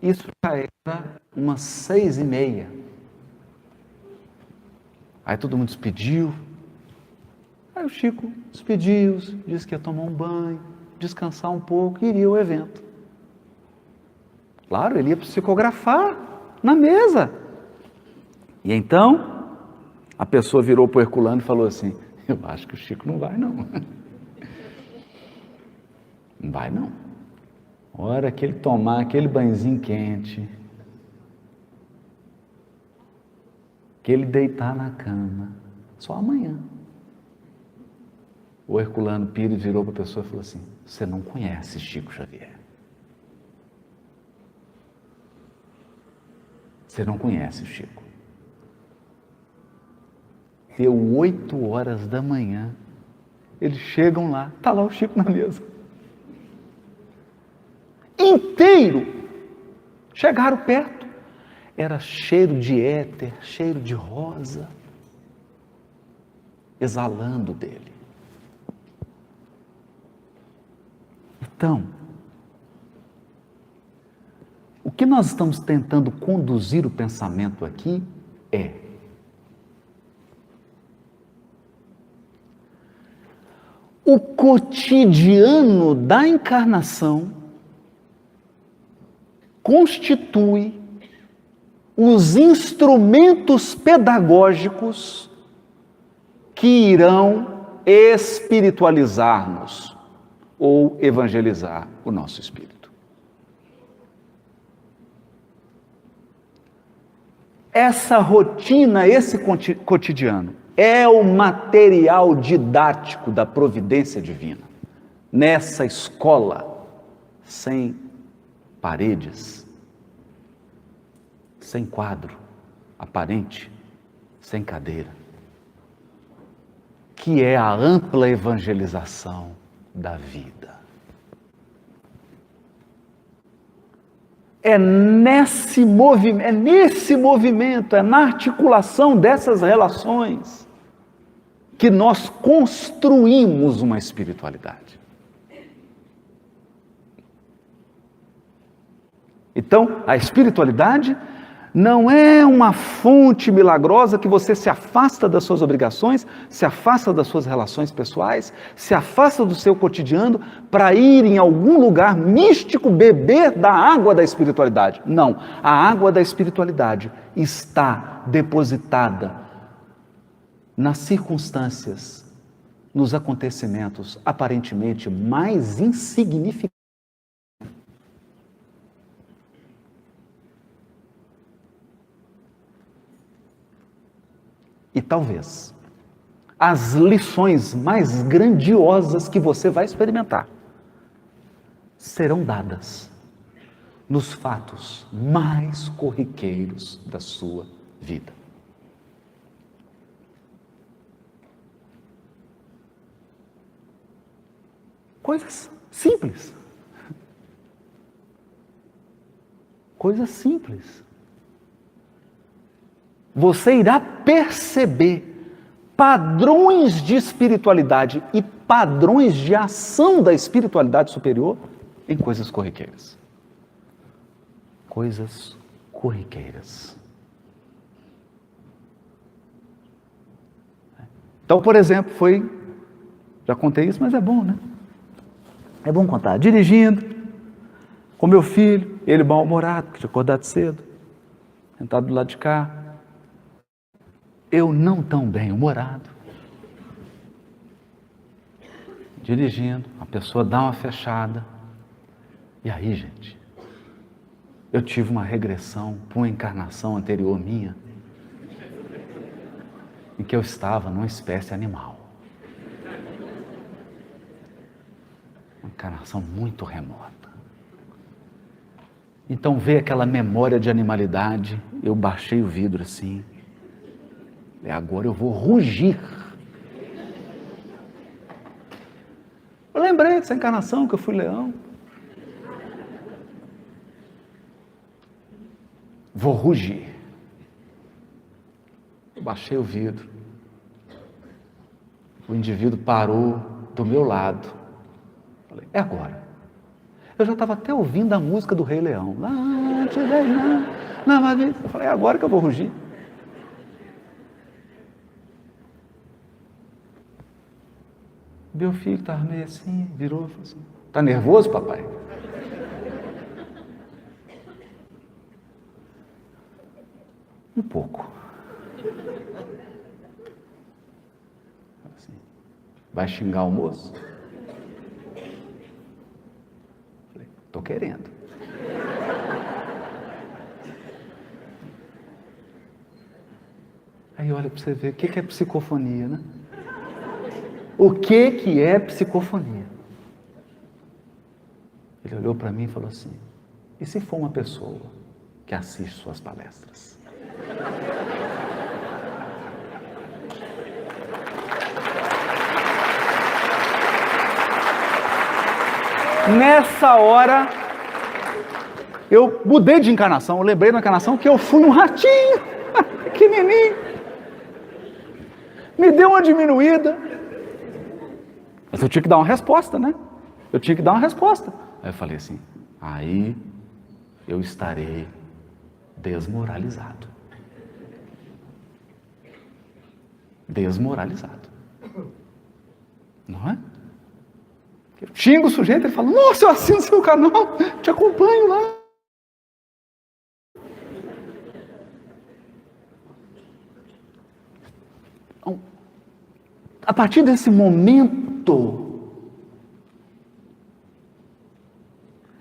Isso já era umas 6h30. Aí todo mundo despediu. Aí o Chico despediu, disse que ia tomar um banho, descansar um pouco e iria ao evento. Claro, ele ia psicografar na mesa. E então, a pessoa virou para o Herculano e falou assim: eu acho que o Chico não vai não. Não vai não. A hora que ele tomar aquele banhozinho quente, que ele deitar na cama, só amanhã. O Herculano Pires virou para a pessoa e falou assim: você não conhece Chico Xavier. Você não conhece o Chico. Deu 8 horas da manhã, eles chegam lá, está lá o Chico na mesa. inteiro chegaram perto. Era cheiro de éter, cheiro de rosa, exalando dele. Então, o que nós estamos tentando conduzir o pensamento aqui é: o cotidiano da encarnação constitui os instrumentos pedagógicos que irão espiritualizar-nos ou evangelizar o nosso espírito. Essa rotina, esse cotidiano, é o material didático da providência divina. Nessa escola, sem paredes, sem quadro aparente, sem cadeira, que é a ampla evangelização da vida. É nesse movimento, é na articulação dessas relações que nós construímos uma espiritualidade. Então, a espiritualidade não é uma fonte milagrosa que você se afasta das suas obrigações, se afasta das suas relações pessoais, se afasta do seu cotidiano para ir em algum lugar místico beber da água da espiritualidade. Não, a água da espiritualidade está depositada nas circunstâncias, nos acontecimentos aparentemente mais insignificantes. E talvez as lições mais grandiosas que você vai experimentar serão dadas nos fatos mais corriqueiros da sua vida. Coisas simples. Coisas simples. Você irá perceber padrões de espiritualidade e padrões de ação da espiritualidade superior em coisas corriqueiras. Coisas corriqueiras. Então, por exemplo, já contei isso, mas é bom, né? É bom contar. Dirigindo, com meu filho, ele mal-humorado, que tinha acordado cedo, sentado do lado de cá. Eu não tão bem-humorado. Dirigindo, a pessoa dá uma fechada. E aí, gente, eu tive uma regressão para uma encarnação anterior minha, em que eu estava numa espécie animal. Uma encarnação muito remota. Então veio aquela memória de animalidade, eu baixei o vidro assim. Agora eu vou rugir. Eu lembrei dessa encarnação que eu fui leão. Vou rugir. Eu baixei o vidro. O indivíduo parou do meu lado. Falei, é agora. Eu já estava até ouvindo a música do Rei Leão. Eu falei, é agora que eu vou rugir. Meu filho estava meio assim, virou e falou assim, está nervoso, papai? Um pouco. Assim, vai xingar o moço? Falei, estou querendo. Aí olha para você ver o que é psicofonia, né? O que é psicofonia? Ele olhou para mim e falou assim, e se for uma pessoa que assiste suas palestras? Nessa hora, eu mudei de encarnação. Eu lembrei na encarnação que eu fui um ratinho, pequenininho. Me deu uma diminuída. Mas eu tinha que dar uma resposta, né? Eu tinha que dar uma resposta. Aí eu falei assim, aí eu estarei desmoralizado. Desmoralizado. Não é? Eu xingo o sujeito, ele fala, nossa, eu assino seu canal, te acompanho lá. Então, a partir desse momento,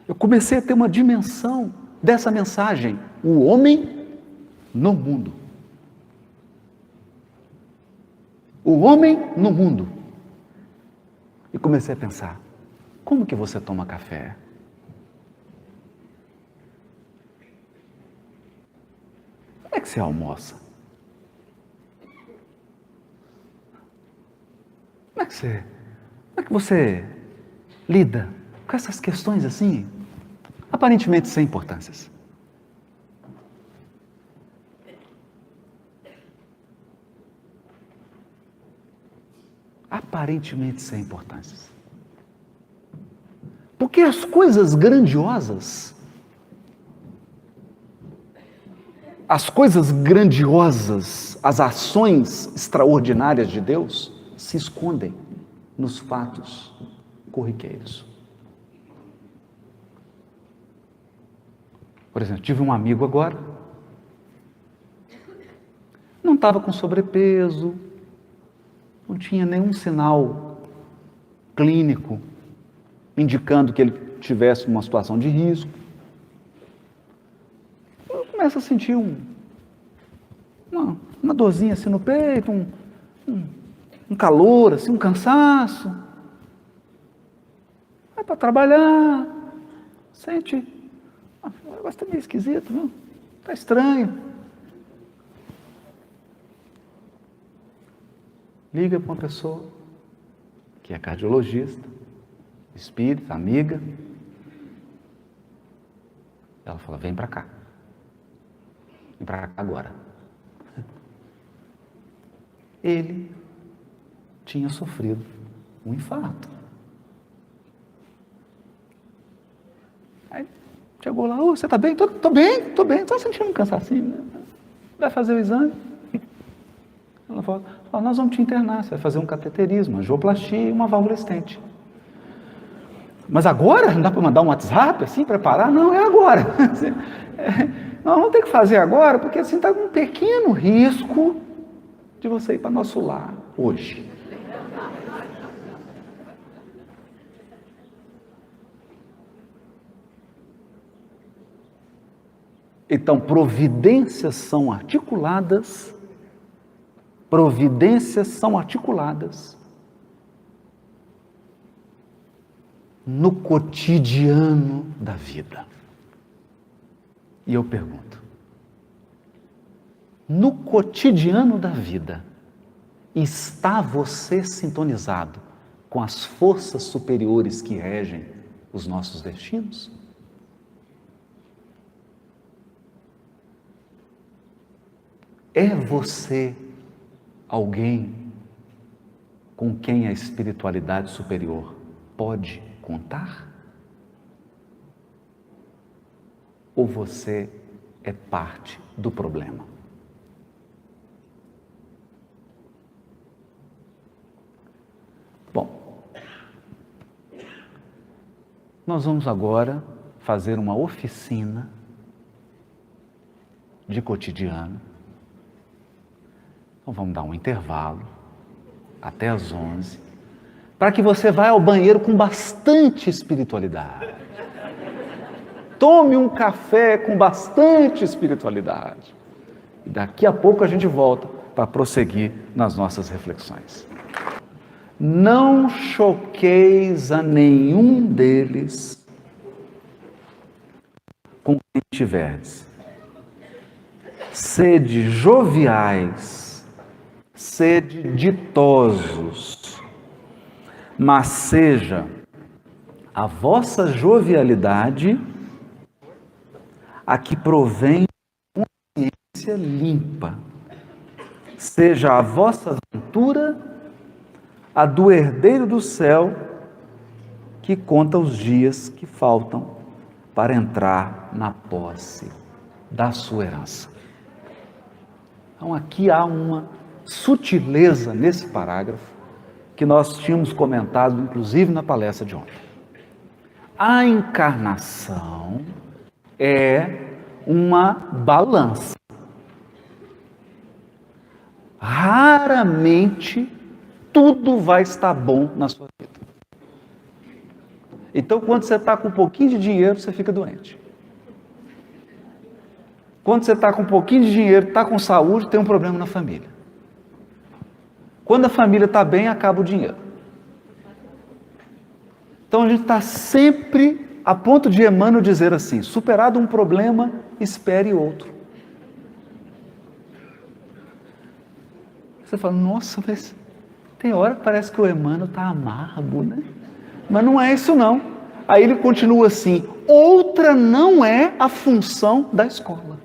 eu comecei a ter uma dimensão dessa mensagem, o homem no mundo. O homem no mundo. E comecei a pensar, como que você toma café? Como é que você almoça? Como é que você lida com essas questões assim, aparentemente sem importâncias? Aparentemente sem importâncias. Porque as coisas grandiosas, as ações extraordinárias de Deus se escondem nos fatos corriqueiros. Por exemplo, tive um amigo agora, não estava com sobrepeso, não tinha nenhum sinal clínico indicando que ele tivesse uma situação de risco. Eu começo a sentir uma dorzinha assim no peito, um calor, assim, um cansaço. Vai para trabalhar, sente, o negócio está meio esquisito, não? Está estranho. Liga para uma pessoa que é cardiologista, espírita, amiga. Ela fala, vem para cá. Vem para cá agora. Ele tinha sofrido um infarto. Aí chegou lá, você está bem? Tô bem, estou sentindo um cansacinho. Né? Vai fazer o exame? Ela falou, nós vamos te internar, você vai fazer um cateterismo, uma angioplastia e uma válvula estente. Mas agora? Não dá para mandar um WhatsApp assim, preparar? Não, é agora. Nós vamos ter que fazer agora, porque assim está com um pequeno risco de você ir para nosso lar hoje. Então, providências são articuladas no cotidiano da vida. E eu pergunto, no cotidiano da vida, está você sintonizado com as forças superiores que regem os nossos destinos? É você alguém com quem a espiritualidade superior pode contar? Ou você é parte do problema? Bom, nós vamos agora fazer uma oficina de cotidiano. Então vamos dar um intervalo até às 11, para que você vá ao banheiro com bastante espiritualidade. Tome um café com bastante espiritualidade. E daqui a pouco a gente volta para prosseguir nas nossas reflexões. Não choqueis a nenhum deles com quem tiverdes. Sede joviais, sede ditosos, mas seja a vossa jovialidade a que provém consciência limpa. Seja a vossa ventura a do herdeiro do céu, que conta os dias que faltam para entrar na posse da sua herança. Então aqui há uma sutileza nesse parágrafo que nós tínhamos comentado, inclusive, na palestra de ontem. A encarnação é uma balança. Raramente tudo vai estar bom na sua vida. Então, quando você está com um pouquinho de dinheiro, você fica doente. Quando você está com um pouquinho de dinheiro, está com saúde, tem um problema na família. Quando a família está bem, acaba o dinheiro. Então, a gente está sempre a ponto de Emmanuel dizer assim: superado um problema, espere outro. Você fala, nossa, mas tem hora que parece que o Emmanuel está amargo, né? Mas não é isso não. Aí ele continua assim: outra não é a função da escola.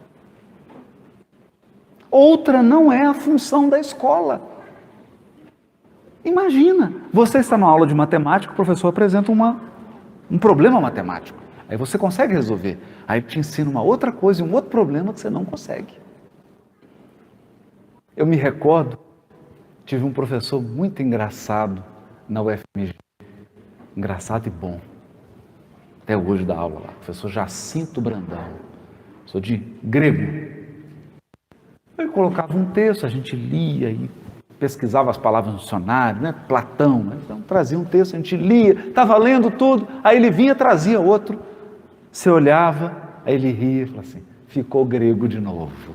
Outra não é a função da escola. Imagina, você está numa aula de matemática, o professor apresenta um problema matemático. Aí você consegue resolver. Aí te ensina uma outra coisa, um outro problema que você não consegue. Eu me recordo, tive um professor muito engraçado na UFMG. Engraçado e bom. Até hoje da aula lá. Professor Jacinto Brandão. Sou de grego. Ele colocava um texto, a gente lia e pesquisava as palavras no dicionário, né? Platão, né? Então trazia um texto, a gente lia, estava lendo tudo, aí ele vinha, trazia outro. Você olhava, aí ele ria e falava assim: ficou grego de novo.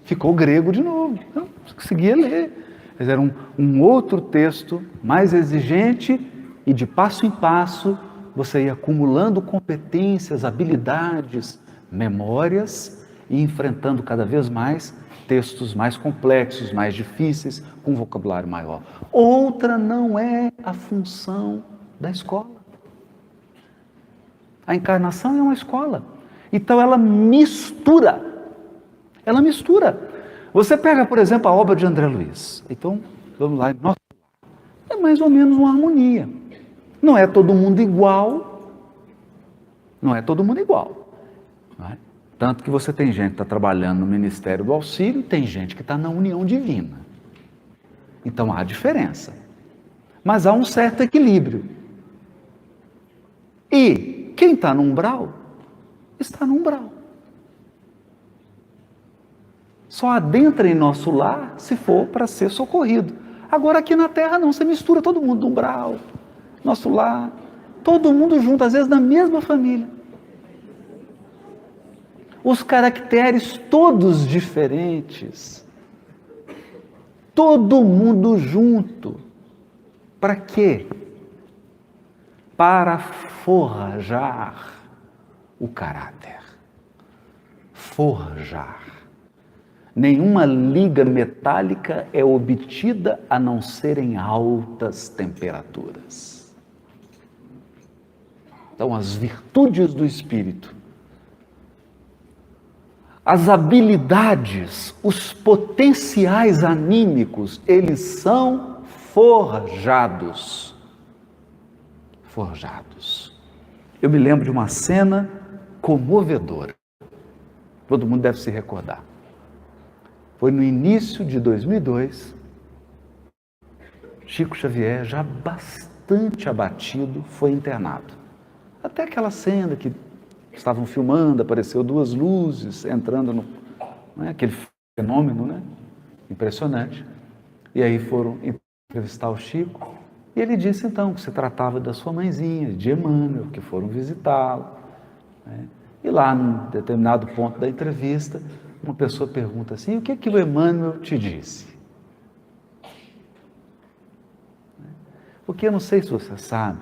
Ficou grego de novo. Então, conseguia ler. Mas era um outro texto mais exigente e de passo em passo você ia acumulando competências, habilidades, memórias e enfrentando cada vez mais textos mais complexos, mais difíceis, com vocabulário maior. Outra não é a função da escola. A encarnação é uma escola. Então ela mistura. Ela mistura. Você pega, por exemplo, a obra de André Luiz. Então, vamos lá. Nossa, é mais ou menos uma harmonia. Não é todo mundo igual. Não é todo mundo igual. Não é? Tanto que você tem gente que está trabalhando no Ministério do Auxílio e tem gente que está na União Divina. Então há diferença. Mas há um certo equilíbrio. E quem está no umbral, está no umbral. Só adentra em nosso lar se for para ser socorrido. Agora aqui na Terra não, você mistura todo mundo no umbral, nosso lar, todo mundo junto, às vezes na mesma família. Os caracteres todos diferentes, todo mundo junto. Para quê? Para forjar o caráter. Forjar. Nenhuma liga metálica é obtida a não ser em altas temperaturas. Então, as virtudes do espírito, as habilidades, os potenciais anímicos, eles são forjados. Forjados. Eu me lembro de uma cena comovedora. Todo mundo deve se recordar. Foi no início de 2002, Chico Xavier, já bastante abatido, foi internado. Até aquela cena que estavam filmando, apareceu duas luzes entrando no... Não é? Aquele fenômeno, né? Impressionante. E aí foram entrevistar o Chico, e ele disse então que se tratava da sua mãezinha, de Emmanuel, que foram visitá-lo. Né? E lá, num determinado ponto da entrevista, uma pessoa pergunta assim: o que que o Emmanuel te disse? Porque eu não sei se você sabe,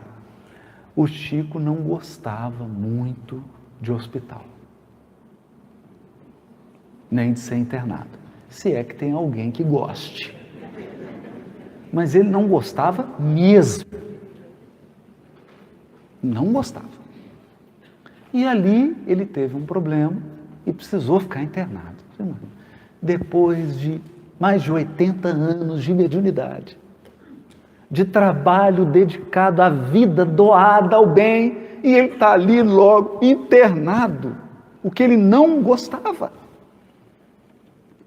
o Chico não gostava muito de hospital, nem de ser internado, se é que tem alguém que goste. Mas ele não gostava mesmo. Não gostava. E ali ele teve um problema e precisou ficar internado. Depois de mais de 80 anos de mediunidade, de trabalho dedicado à vida doada ao bem, e ele está ali logo internado, o que ele não gostava.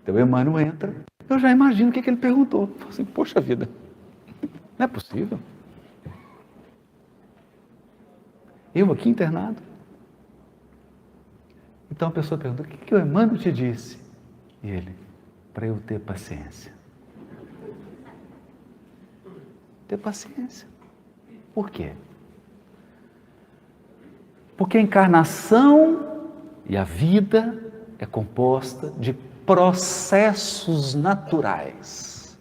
Então Emmanuel entra, eu já imagino o que ele perguntou. Falei assim, poxa vida, não é possível? Eu aqui internado? Então a pessoa pergunta, o que o Emmanuel te disse? E ele, para eu ter paciência. Ter paciência. Por quê? Porque a encarnação e a vida é composta de processos naturais.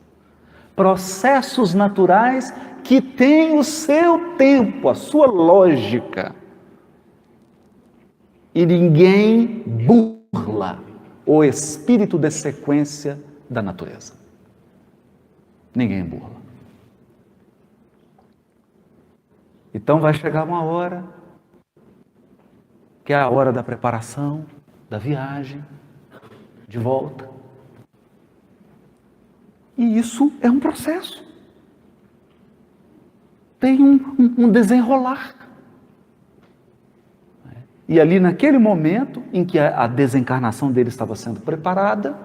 Processos naturais que têm o seu tempo, a sua lógica. E ninguém burla o espírito de sequência da natureza. Ninguém burla. Então vai chegar uma hora, que é a hora da preparação, da viagem, de volta. E isso é um processo. Tem um desenrolar. E ali naquele momento em que a desencarnação dele estava sendo preparada,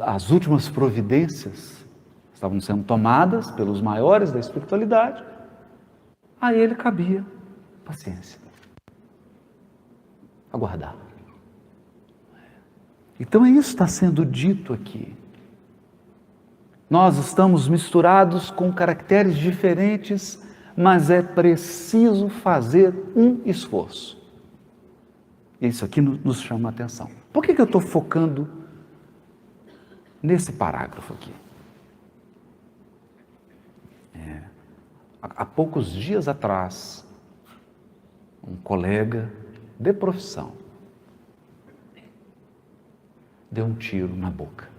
as últimas providências estavam sendo tomadas pelos maiores da espiritualidade, a ele cabia paciência, aguardar. Então é isso que está sendo dito aqui. Nós estamos misturados com caracteres diferentes, mas é preciso fazer um esforço. E isso aqui nos chama a atenção. Por que eu estou focando nesse parágrafo aqui? Há poucos dias atrás, um colega de profissão deu um tiro na boca.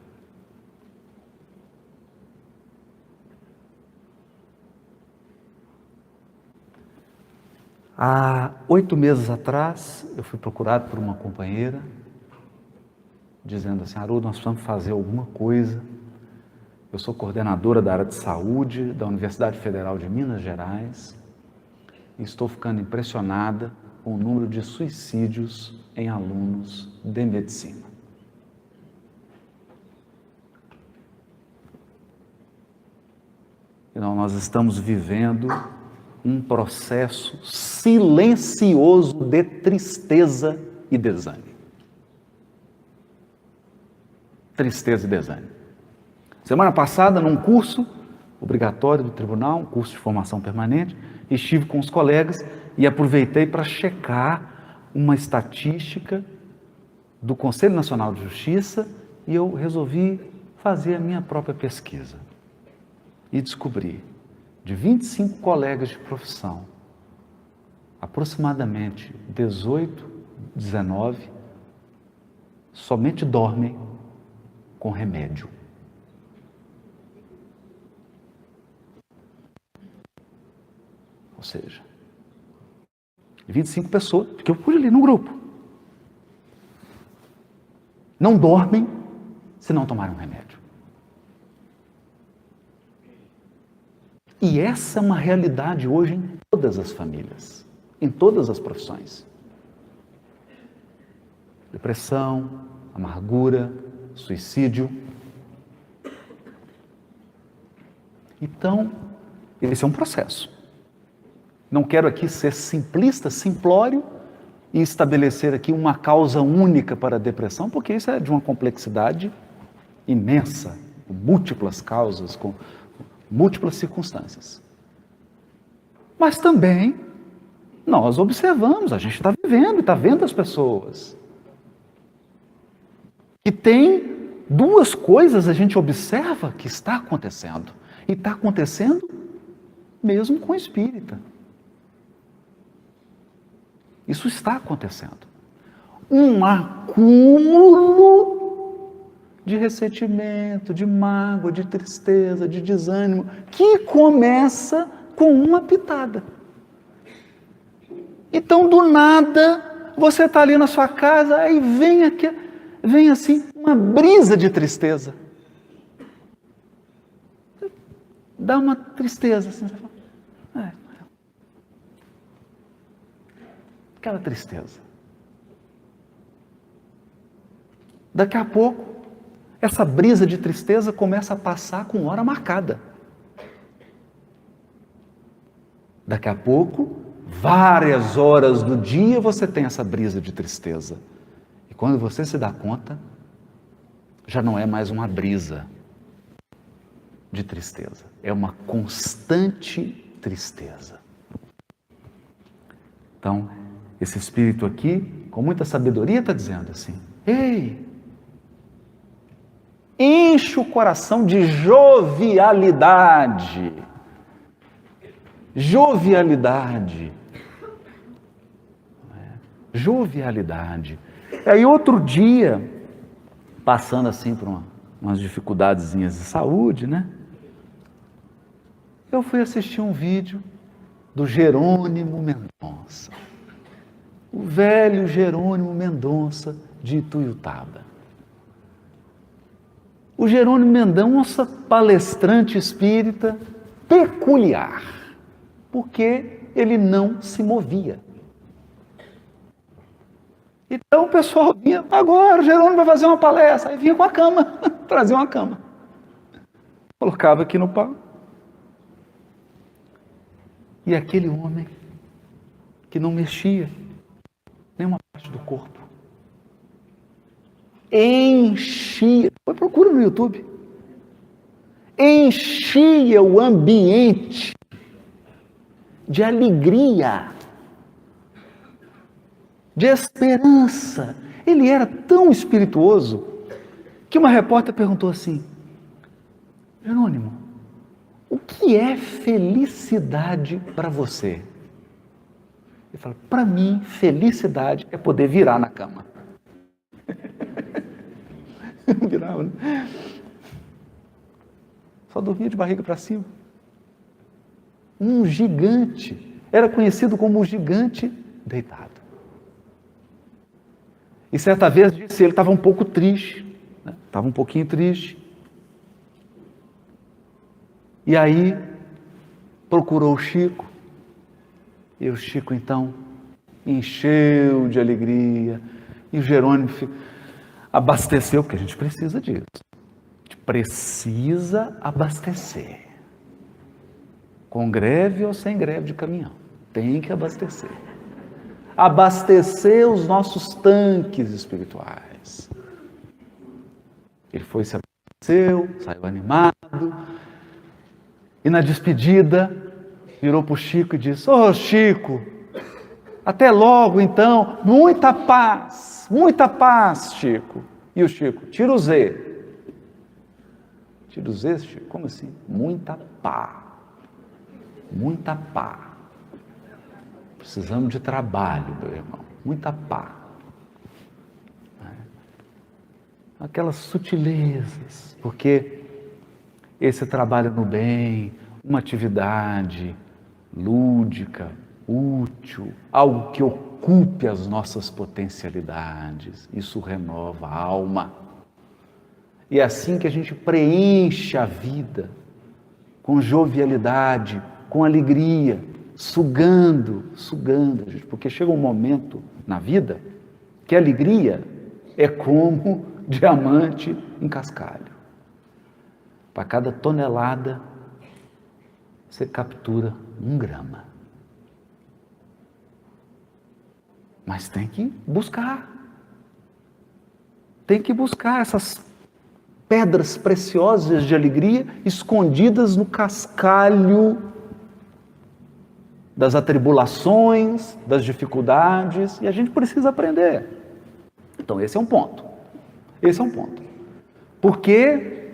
Há 8 meses atrás, eu fui procurado por uma companheira, dizendo assim, Haroldo, nós precisamos fazer alguma coisa. Eu sou coordenadora da área de saúde da Universidade Federal de Minas Gerais e estou ficando impressionada com o número de suicídios em alunos de medicina. Então, nós estamos vivendo um processo silencioso de tristeza e desânimo. Tristeza e desânimo. Semana passada, num curso obrigatório do tribunal, um curso de formação permanente, estive com os colegas e aproveitei para checar uma estatística do Conselho Nacional de Justiça e eu resolvi fazer a minha própria pesquisa. E descobri, de 25 colegas de profissão, aproximadamente 18, 19, somente dormem com remédio. Ou seja, 25 pessoas, que eu pus ali no grupo, não dormem se não tomarem um remédio. E essa é uma realidade hoje em todas as famílias, em todas as profissões. Depressão, amargura, suicídio. Então, esse é um processo. Não quero aqui ser simplista, simplório e estabelecer aqui uma causa única para a depressão, porque isso é de uma complexidade imensa, com múltiplas causas, com múltiplas circunstâncias. Mas também nós observamos, a gente está vivendo, está vendo as pessoas. E tem duas coisas a gente observa que está acontecendo. E está acontecendo mesmo com o espírita. Isso está acontecendo. Um acúmulo de ressentimento, de mágoa, de tristeza, de desânimo, que começa com uma pitada. Então, do nada, você está ali na sua casa, aí vem assim uma brisa de tristeza. Dá uma tristeza, assim, você fala, aquela tristeza. Daqui a pouco, essa brisa de tristeza começa a passar com hora marcada. Daqui a pouco, várias horas do dia você tem essa brisa de tristeza. E quando você se dá conta, já não é mais uma brisa de tristeza, é uma constante tristeza. Então, esse espírito aqui, com muita sabedoria, está dizendo assim: ei, enche o coração de jovialidade. Jovialidade. Jovialidade. E aí outro dia, passando assim por umas dificuldadezinhas de saúde, né? Eu fui assistir um vídeo do Jerônimo Mendonça. O velho Jerônimo Mendonça de Ituiutaba. O Jerônimo Mendonça, palestrante espírita, peculiar, porque ele não se movia. Então o pessoal vinha, agora o Jerônimo vai fazer uma palestra, aí vinha com a cama, trazia uma cama, colocava aqui no pau. E aquele homem que não mexia nenhuma parte do corpo, enchia, procura no YouTube, enchia o ambiente de alegria, de esperança. Ele era tão espirituoso que uma repórter perguntou assim: Jerônimo, o que é felicidade para você? Ele falou: para mim, felicidade é poder virar na cama. Virava, né? Só dormia de barriga para cima. Um gigante. Era conhecido como o gigante deitado. E certa vez disse, ele estava um pouco triste, né? Estava um pouquinho triste. E aí procurou o Chico. E o Chico então encheu de alegria. E o Jerônimo abasteceu, porque a gente precisa disso. A gente precisa abastecer. Com greve ou sem greve de caminhão. Tem que abastecer. Abastecer os nossos tanques espirituais. Ele foi, se abasteceu, saiu animado. E na despedida, virou para o Chico e disse: ô Chico, até logo então, muita paz, Chico. E o Chico: tira o Z. Tira o Z, Chico? Como assim? Muita paz. Muita paz. Precisamos de trabalho, meu irmão. Muita paz. Aquelas sutilezas, porque esse trabalho no bem, uma atividade lúdica, útil, algo que ocupe as nossas potencialidades, isso renova a alma. E é assim que a gente preenche a vida, com jovialidade, com alegria, sugando, gente, porque chega um momento na vida que a alegria é como diamante em cascalho. Para cada tonelada, você captura 1 grama. Mas tem que buscar. Tem que buscar essas pedras preciosas de alegria escondidas no cascalho das atribulações, das dificuldades, e a gente precisa aprender. Então esse é um ponto. Esse é um ponto. Porque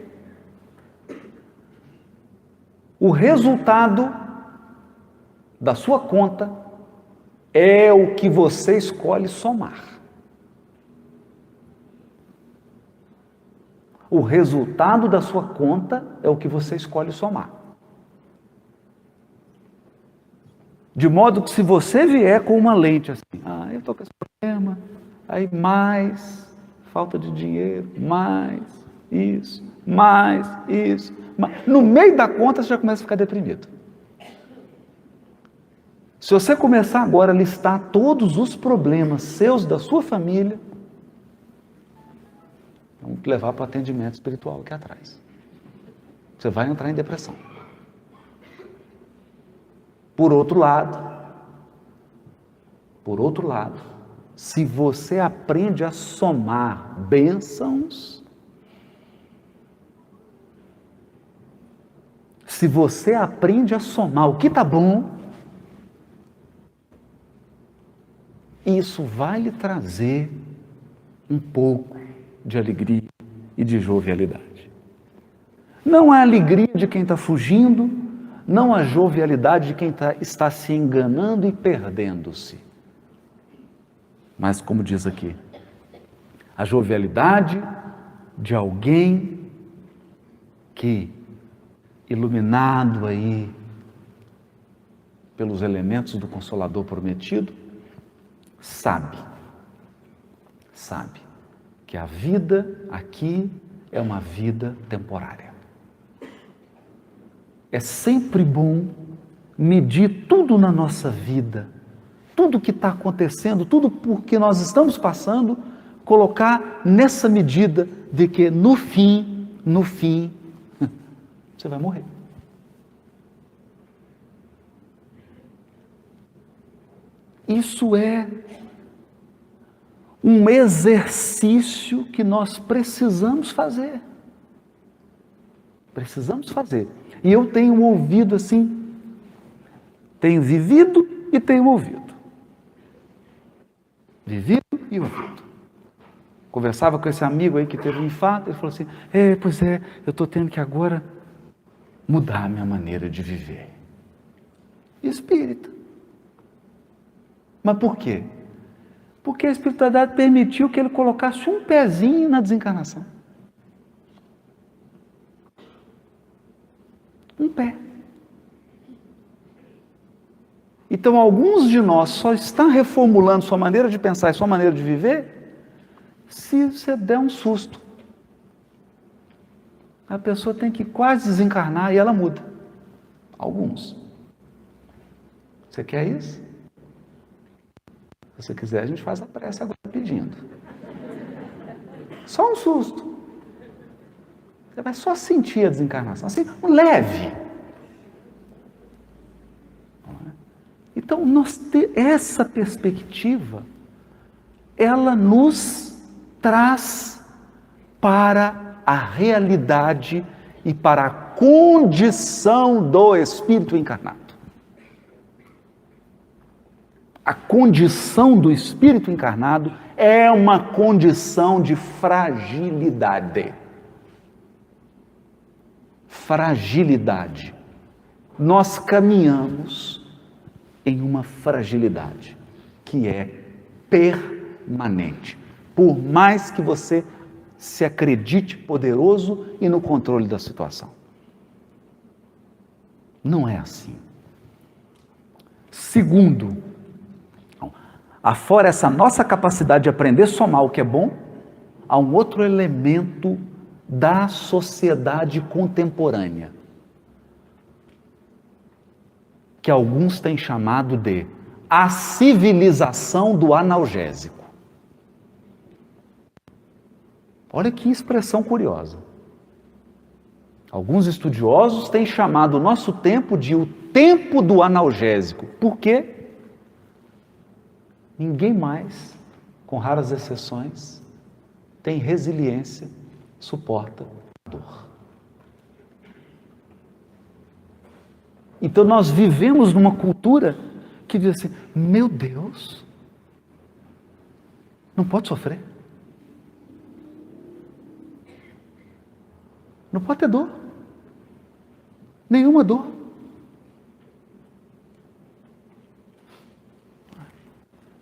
o resultado da sua conta é o que você escolhe somar. O resultado da sua conta é o que você escolhe somar. De modo que se você vier com uma lente assim, eu estou com esse problema, aí mais falta de dinheiro, mais isso, mais. No meio da conta você já começa a ficar deprimido. Se você começar agora a listar todos os problemas seus, da sua família, vamos levar para o atendimento espiritual aqui atrás. Você vai entrar em depressão. Por outro lado, se você aprende a somar bênçãos, se você aprende a somar o que está bom, isso vai lhe trazer um pouco de alegria e de jovialidade. Não a alegria de quem está fugindo, não a jovialidade de quem está se enganando e perdendo-se. Mas, como diz aqui, a jovialidade de alguém que, iluminado aí pelos elementos do Consolador prometido, sabe que a vida aqui é uma vida temporária. É sempre bom medir tudo na nossa vida, tudo que está acontecendo, tudo por que nós estamos passando, colocar nessa medida de que no fim, você vai morrer. Isso é um exercício que nós precisamos fazer. E eu tenho ouvido assim, tenho vivido e tenho ouvido. Vivido e ouvido. Conversava com esse amigo aí que teve um infarto, ele falou assim, eu estou tendo que agora mudar a minha maneira de viver. Espírita. Mas por quê? Porque a espiritualidade permitiu que ele colocasse um pezinho na desencarnação. Um pé. Então, alguns de nós só estão reformulando sua maneira de pensar e sua maneira de viver se você der um susto. A pessoa tem que quase desencarnar e ela muda. Alguns. Você quer isso? Se você quiser, a gente faz a prece agora pedindo. Só um susto. Você vai só sentir a desencarnação, assim, um leve. Então, essa perspectiva, ela nos traz para a realidade e para a condição do espírito encarnado. A condição do espírito encarnado é uma condição de fragilidade. Fragilidade. Nós caminhamos em uma fragilidade que é permanente. Por mais que você se acredite poderoso e no controle da situação. Não é assim. Segundo, afora essa nossa capacidade de aprender a somar o que é bom, há um outro elemento da sociedade contemporânea, que alguns têm chamado de a civilização do analgésico. Olha que expressão curiosa. Alguns estudiosos têm chamado o nosso tempo de o tempo do analgésico. Por quê? Ninguém mais, com raras exceções, tem resiliência, suporta a dor. Então nós vivemos numa cultura que diz assim, meu Deus, não pode sofrer. Não pode ter dor. Nenhuma dor.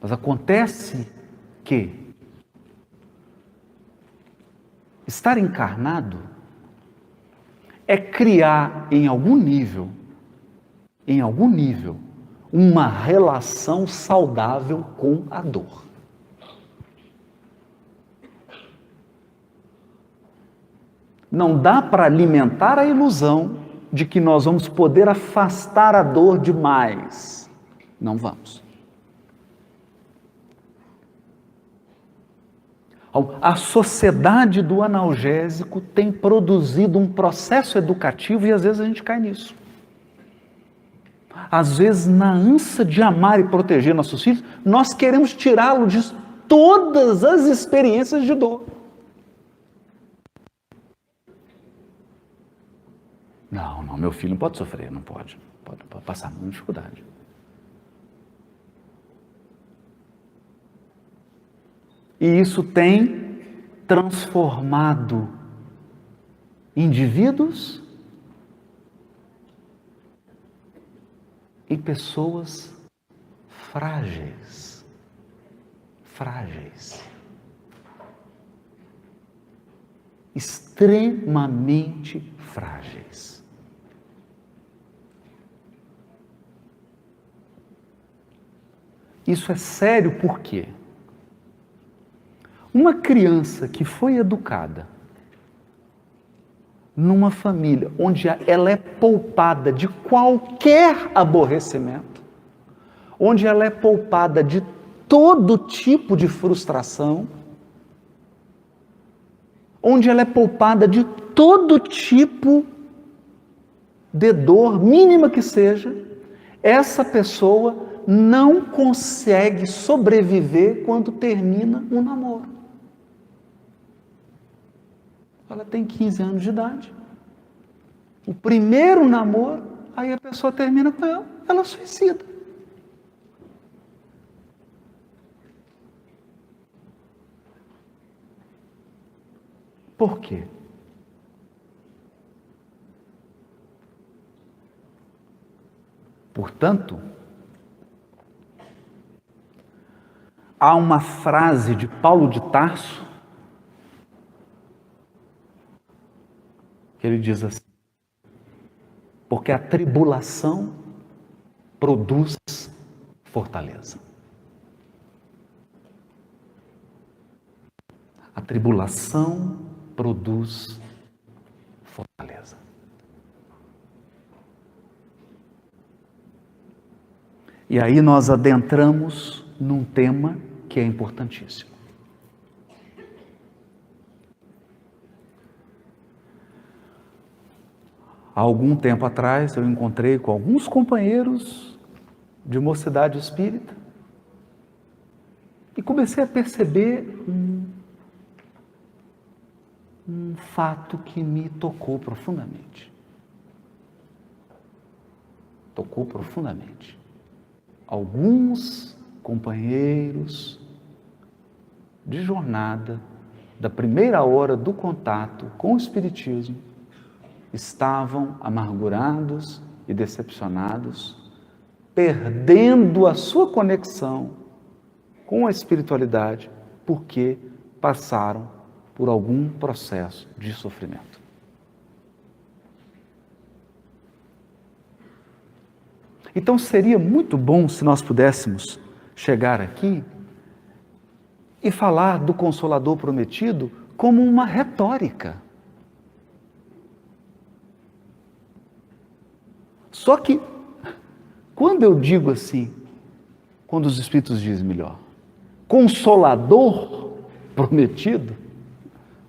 Mas acontece que estar encarnado é criar em algum nível, uma relação saudável com a dor. Não dá para alimentar a ilusão de que nós vamos poder afastar a dor demais. Não vamos. A sociedade do analgésico tem produzido um processo educativo e às vezes a gente cai nisso. Às vezes, na ânsia de amar e proteger nossos filhos, nós queremos tirá-lo de todas as experiências de dor. Não, meu filho não pode sofrer, não pode passar muita dificuldade. E isso tem transformado indivíduos em pessoas frágeis. Extremamente frágeis. Isso é sério por quê? Uma criança que foi educada numa família onde ela é poupada de qualquer aborrecimento, onde ela é poupada de todo tipo de frustração, onde ela é poupada de todo tipo de dor, mínima que seja, essa pessoa não consegue sobreviver quando termina um namoro. Ela tem 15 anos de idade. O primeiro namoro, aí a pessoa termina com ela suicida. Por quê? Portanto, há uma frase de Paulo de Tarso que ele diz assim: porque a tribulação produz fortaleza. A tribulação produz fortaleza. E aí nós adentramos num tema que é importantíssimo. Há algum tempo atrás eu encontrei com alguns companheiros de mocidade espírita e comecei a perceber um fato que me tocou profundamente. Tocou profundamente. Alguns companheiros de jornada, da primeira hora do contato com o Espiritismo, estavam amargurados e decepcionados, perdendo a sua conexão com a espiritualidade, porque passaram por algum processo de sofrimento. Então seria muito bom se nós pudéssemos chegar aqui e falar do Consolador Prometido como uma retórica. Só que, quando eu digo assim, quando os Espíritos dizem melhor, Consolador Prometido,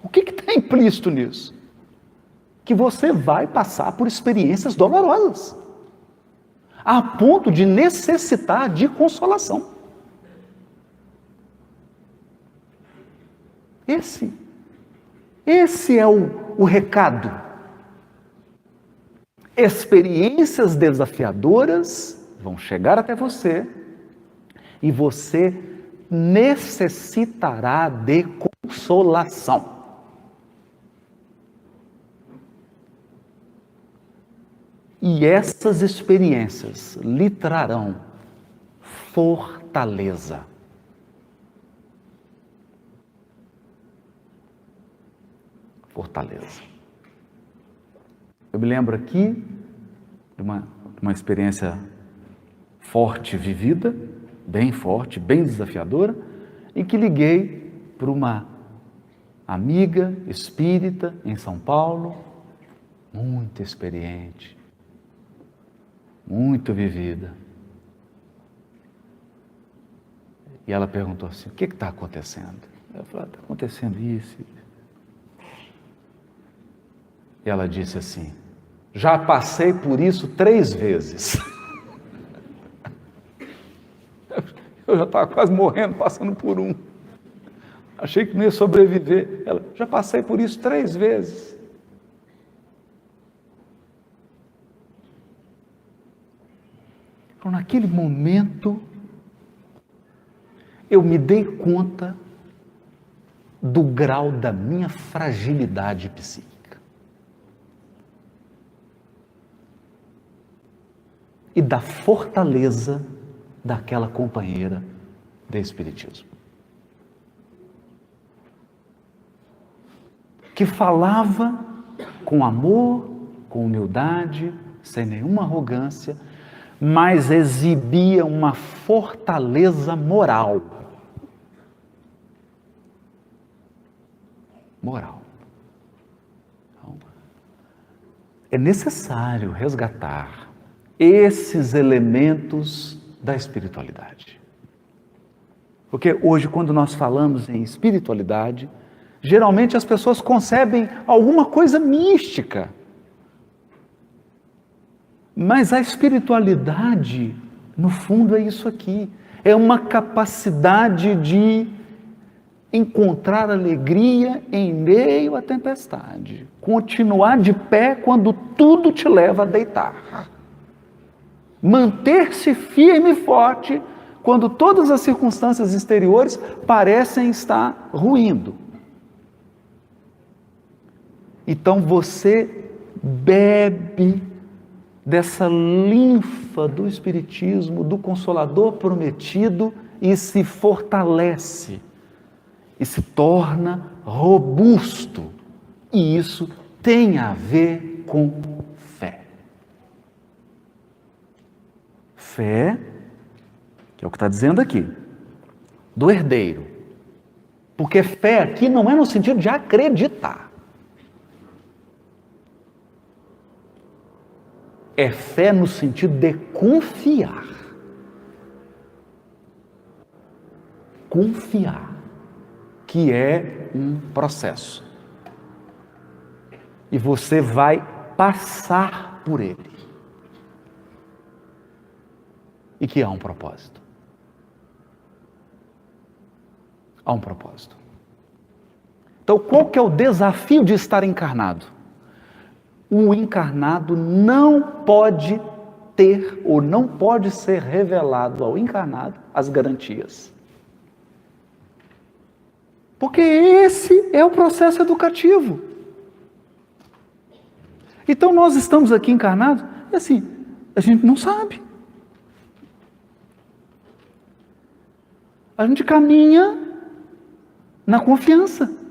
o que está implícito nisso? Que você vai passar por experiências dolorosas, a ponto de necessitar de consolação. Esse é o recado. Experiências desafiadoras vão chegar até você e você necessitará de consolação. E essas experiências lhe trarão fortaleza. Fortaleza. Eu me lembro aqui de uma experiência forte vivida, bem forte, bem desafiadora, em que liguei para uma amiga espírita em São Paulo, muito experiente, muito vivida. E ela perguntou assim: o que está acontecendo? Eu falei: está acontecendo isso. E ela disse assim: já passei por isso 3 vezes. Eu já estava quase morrendo, passando por um. Achei que não ia sobreviver. Ela: já passei por isso 3 vezes. Então, naquele momento, eu me dei conta do grau da minha fragilidade psíquica e da fortaleza daquela companheira de espiritismo, que falava com amor, com humildade, sem nenhuma arrogância, mas exibia uma fortaleza moral. Então, é necessário resgatar esses elementos da espiritualidade. Porque hoje, quando nós falamos em espiritualidade, geralmente as pessoas concebem alguma coisa mística. Mas a espiritualidade, no fundo, é isso aqui. É uma capacidade de encontrar alegria em meio à tempestade. Continuar de pé quando tudo te leva a deitar. Manter-se firme e forte quando todas as circunstâncias exteriores parecem estar ruindo. Então você bebe dessa linfa do Espiritismo, do Consolador prometido, e se fortalece, e se torna robusto. E isso tem a ver com fé. Fé, que é o que está dizendo aqui, do herdeiro. Porque fé aqui não é no sentido de acreditar. É fé no sentido de confiar. Confiar, que é um processo. E você vai passar por ele. E que há um propósito. Há um propósito. Então, qual que é o desafio de estar encarnado? O encarnado não pode ter ou não pode ser revelado ao encarnado as garantias. Porque esse é o processo educativo. Então nós estamos aqui encarnados e assim, a gente não sabe. A gente caminha na confiança.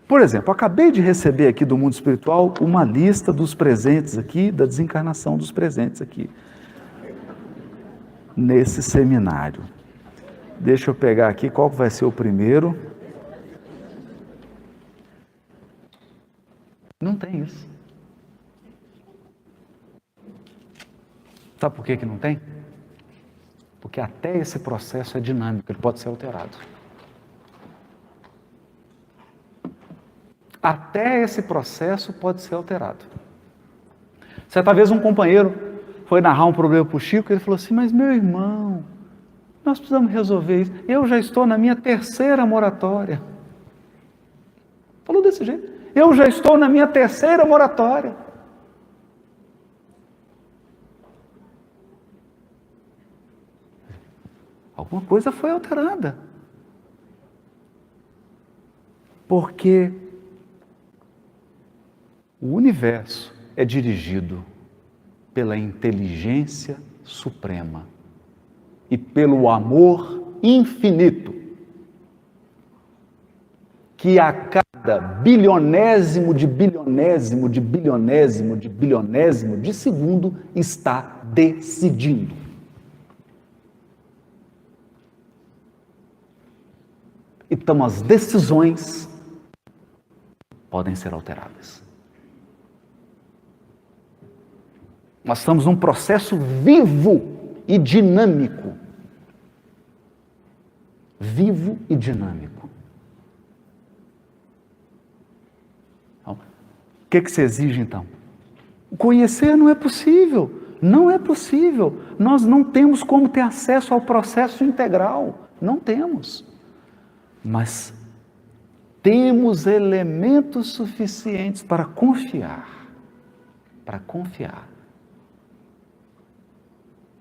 Por exemplo, acabei de receber aqui do mundo espiritual uma lista dos presentes aqui, da desencarnação dos presentes aqui, nesse seminário. Deixa eu pegar aqui qual vai ser o primeiro. Não tem isso. Sabe por que não tem? Porque até esse processo é dinâmico, ele pode ser alterado. Até esse processo pode ser alterado. Certa vez um companheiro foi narrar um problema para o Chico, e ele falou assim: mas meu irmão, nós precisamos resolver isso. Eu já estou na minha 3ª moratória. Falou desse jeito. Eu já estou na minha 3ª moratória. Alguma coisa foi alterada. Porque o universo é dirigido pela inteligência suprema e pelo amor infinito, que a cada cada bilionésimo de bilionésimo de bilionésimo de bilionésimo de segundo está decidindo. Então as decisões podem ser alteradas. Nós estamos num processo vivo e dinâmico. Vivo e dinâmico. Então, o que se exige então? Conhecer não é possível. Não é possível. Nós não temos como ter acesso ao processo integral. Não temos. Mas temos elementos suficientes para confiar. Para confiar.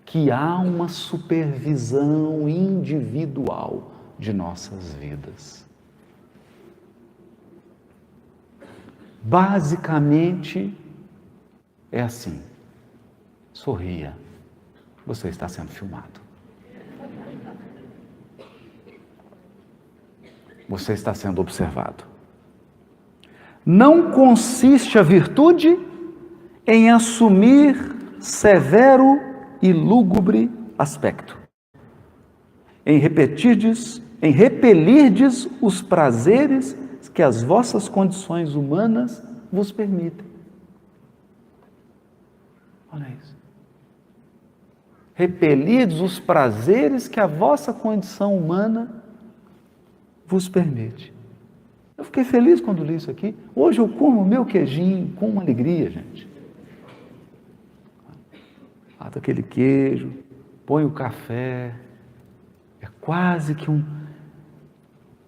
Que há uma supervisão individual de nossas vidas. Basicamente, é assim: sorria, você está sendo filmado. Você está sendo observado. Não consiste a virtude em assumir severo e lúgubre aspecto, em repelirdes os prazeres que as vossas condições humanas vos permitem. Olha isso. Repelirdes os prazeres que a vossa condição humana vos permite. Eu fiquei feliz quando li isso aqui. Hoje eu como o meu queijinho com uma alegria, gente. Ato aquele queijo, põe o café, é quase que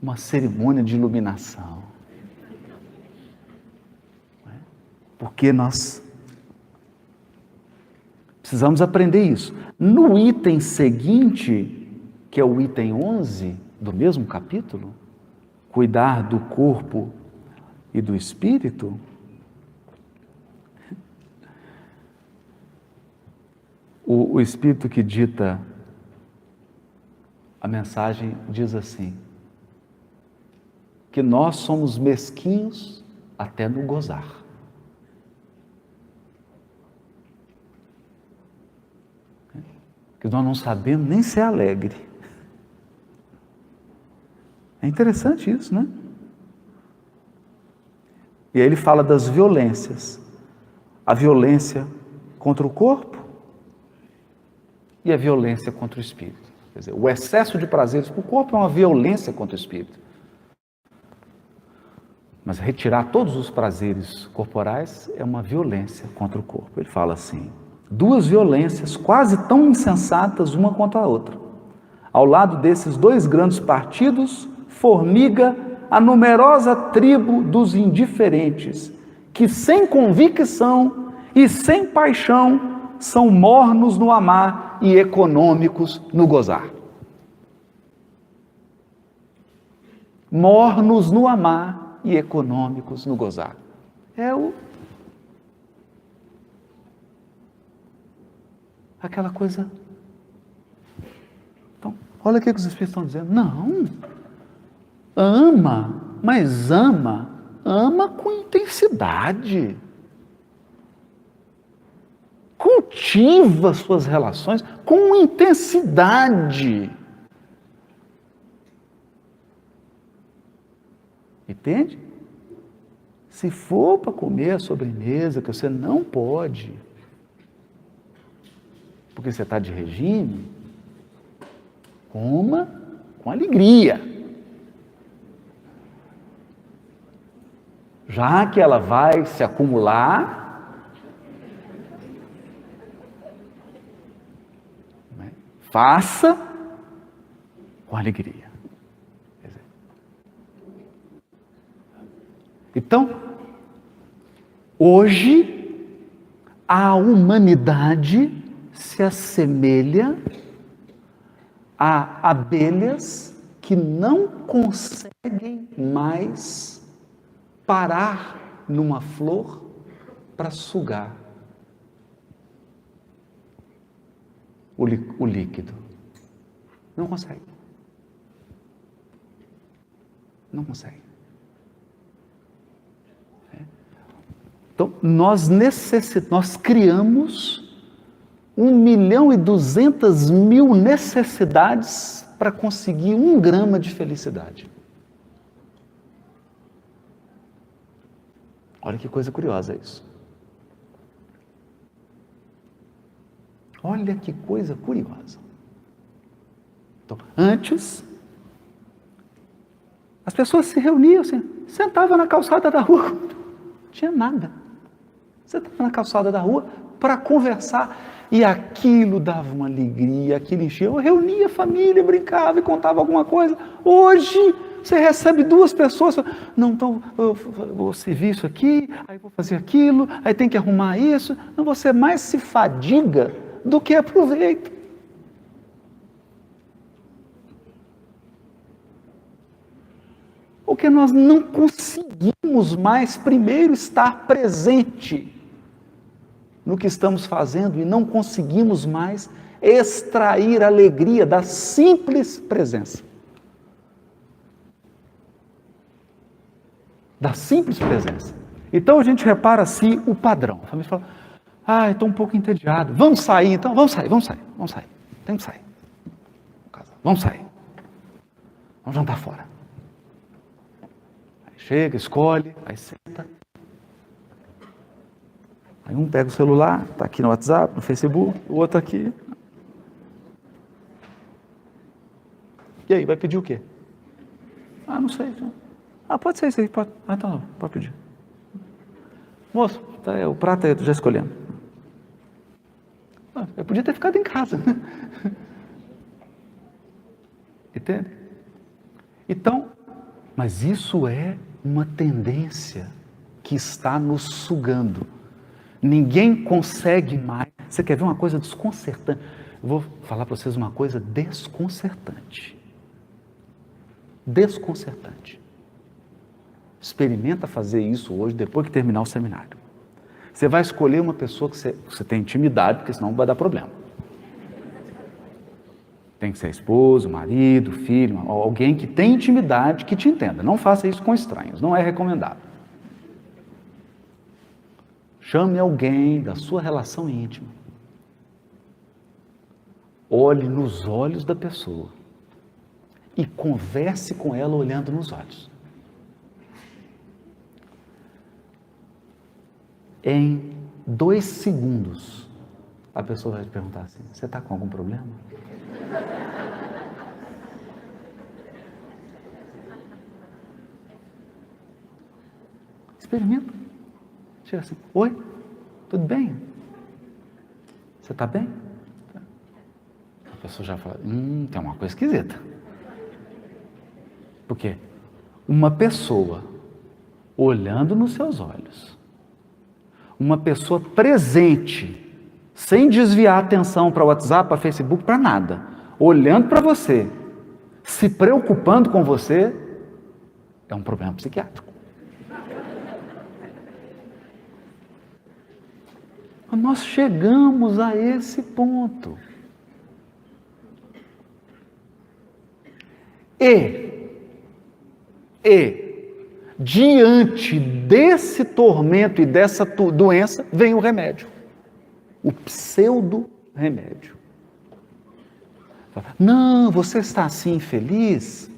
uma cerimônia de iluminação. Porque nós precisamos aprender isso. No item seguinte, que é o item 11 do mesmo capítulo, cuidar do corpo e do espírito, o Espírito que dita a mensagem diz assim, que nós somos mesquinhos até no gozar. Que nós não sabemos nem ser alegre. É interessante isso, né? E aí ele fala das violências. A violência contra o corpo e a violência contra o espírito. Quer dizer, o excesso de prazeres para o corpo é uma violência contra o espírito. Mas retirar todos os prazeres corporais é uma violência contra o corpo. Ele fala assim, duas violências quase tão insensatas uma contra a outra. Ao lado desses dois grandes partidos, formiga a numerosa tribo dos indiferentes, que sem convicção e sem paixão são mornos no amar e econômicos no gozar. Mornos no amar e econômicos no gozar. Aquela coisa. Então, olha o que os Espíritos estão dizendo. Não. Ama, mas ama com intensidade. Cultiva suas relações com intensidade. Entende? Se for para comer a sobremesa, que você não pode, porque você está de regime, coma com alegria. Já que ela vai se acumular, faça com alegria. Então, hoje, a humanidade se assemelha a abelhas que não conseguem mais parar numa flor para sugar o líquido. Não consegue. Não consegue. Então, nós criamos 1.200.000 necessidades para conseguir 1 grama de felicidade. Olha que coisa curiosa isso. Olha que coisa curiosa. Então, antes, as pessoas se reuniam assim, sentavam na calçada da rua, não tinha nada. Sentavam na calçada da rua para conversar, e aquilo dava uma alegria, aquilo enchia. Eu reunia a família, brincava e contava alguma coisa. Hoje, você recebe 2 pessoas, não, então eu vou servir isso aqui, aí vou fazer aquilo, aí tem que arrumar isso. Não, você mais se fadiga do que aproveita. Porque nós não conseguimos mais, primeiro, estar presente no que estamos fazendo e não conseguimos mais extrair a alegria da simples presença. Da simples presença. Então a gente repara assim o padrão. A família fala, estou um pouco entediado. Vamos sair então? Vamos sair. Tem que sair. Vamos sair. Vamos jantar fora. Aí chega, escolhe, aí senta. Aí um pega o celular, está aqui no WhatsApp, no Facebook, o outro aqui. E aí, vai pedir o quê? Não sei. Pode ser isso aí, pode. Então, pode pedir. Moço, o prato aí, já escolhendo. Eu podia ter ficado em casa. Entende? Então, mas isso é uma tendência que está nos sugando. Ninguém consegue mais. Você quer ver uma coisa desconcertante? Eu vou falar para vocês uma coisa desconcertante. Desconcertante. Experimenta fazer isso hoje, depois que terminar o seminário. Você vai escolher uma pessoa que você tem intimidade, porque senão vai dar problema. Tem que ser esposo, marido, filho, alguém que tem intimidade, que te entenda. Não faça isso com estranhos, não é recomendado. Chame alguém da sua relação íntima. Olhe nos olhos da pessoa e converse com ela olhando nos olhos. Em 2 segundos, a pessoa vai te perguntar assim, você está com algum problema? Experimenta. Chega assim, oi, tudo bem? Você está bem? A pessoa já fala, tem uma coisa esquisita. Por quê? Uma pessoa olhando nos seus olhos, uma pessoa presente, sem desviar a atenção para o WhatsApp, para o Facebook, para nada, olhando para você, se preocupando com você, é um problema psiquiátrico. Nós chegamos a esse ponto. E diante desse tormento e dessa doença, vem o remédio. O pseudo-remédio. Não, você está assim infeliz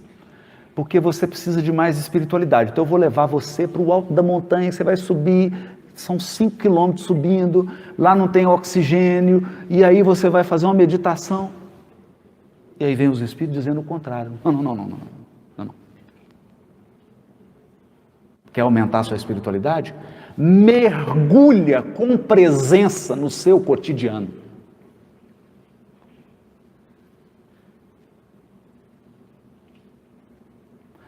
porque você precisa de mais espiritualidade. Então eu vou levar você para o alto da montanha, você vai subir, são 5 quilômetros subindo, lá não tem oxigênio, e aí você vai fazer uma meditação. E aí vem os espíritos dizendo o contrário. Não. Quer aumentar a sua espiritualidade? Mergulha com presença no seu cotidiano.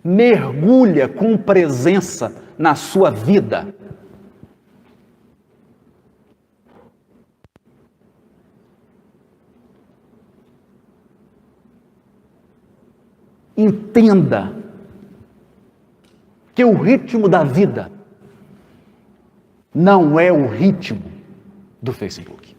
Mergulha com presença na sua vida. Entenda que o ritmo da vida não é o ritmo do Facebook.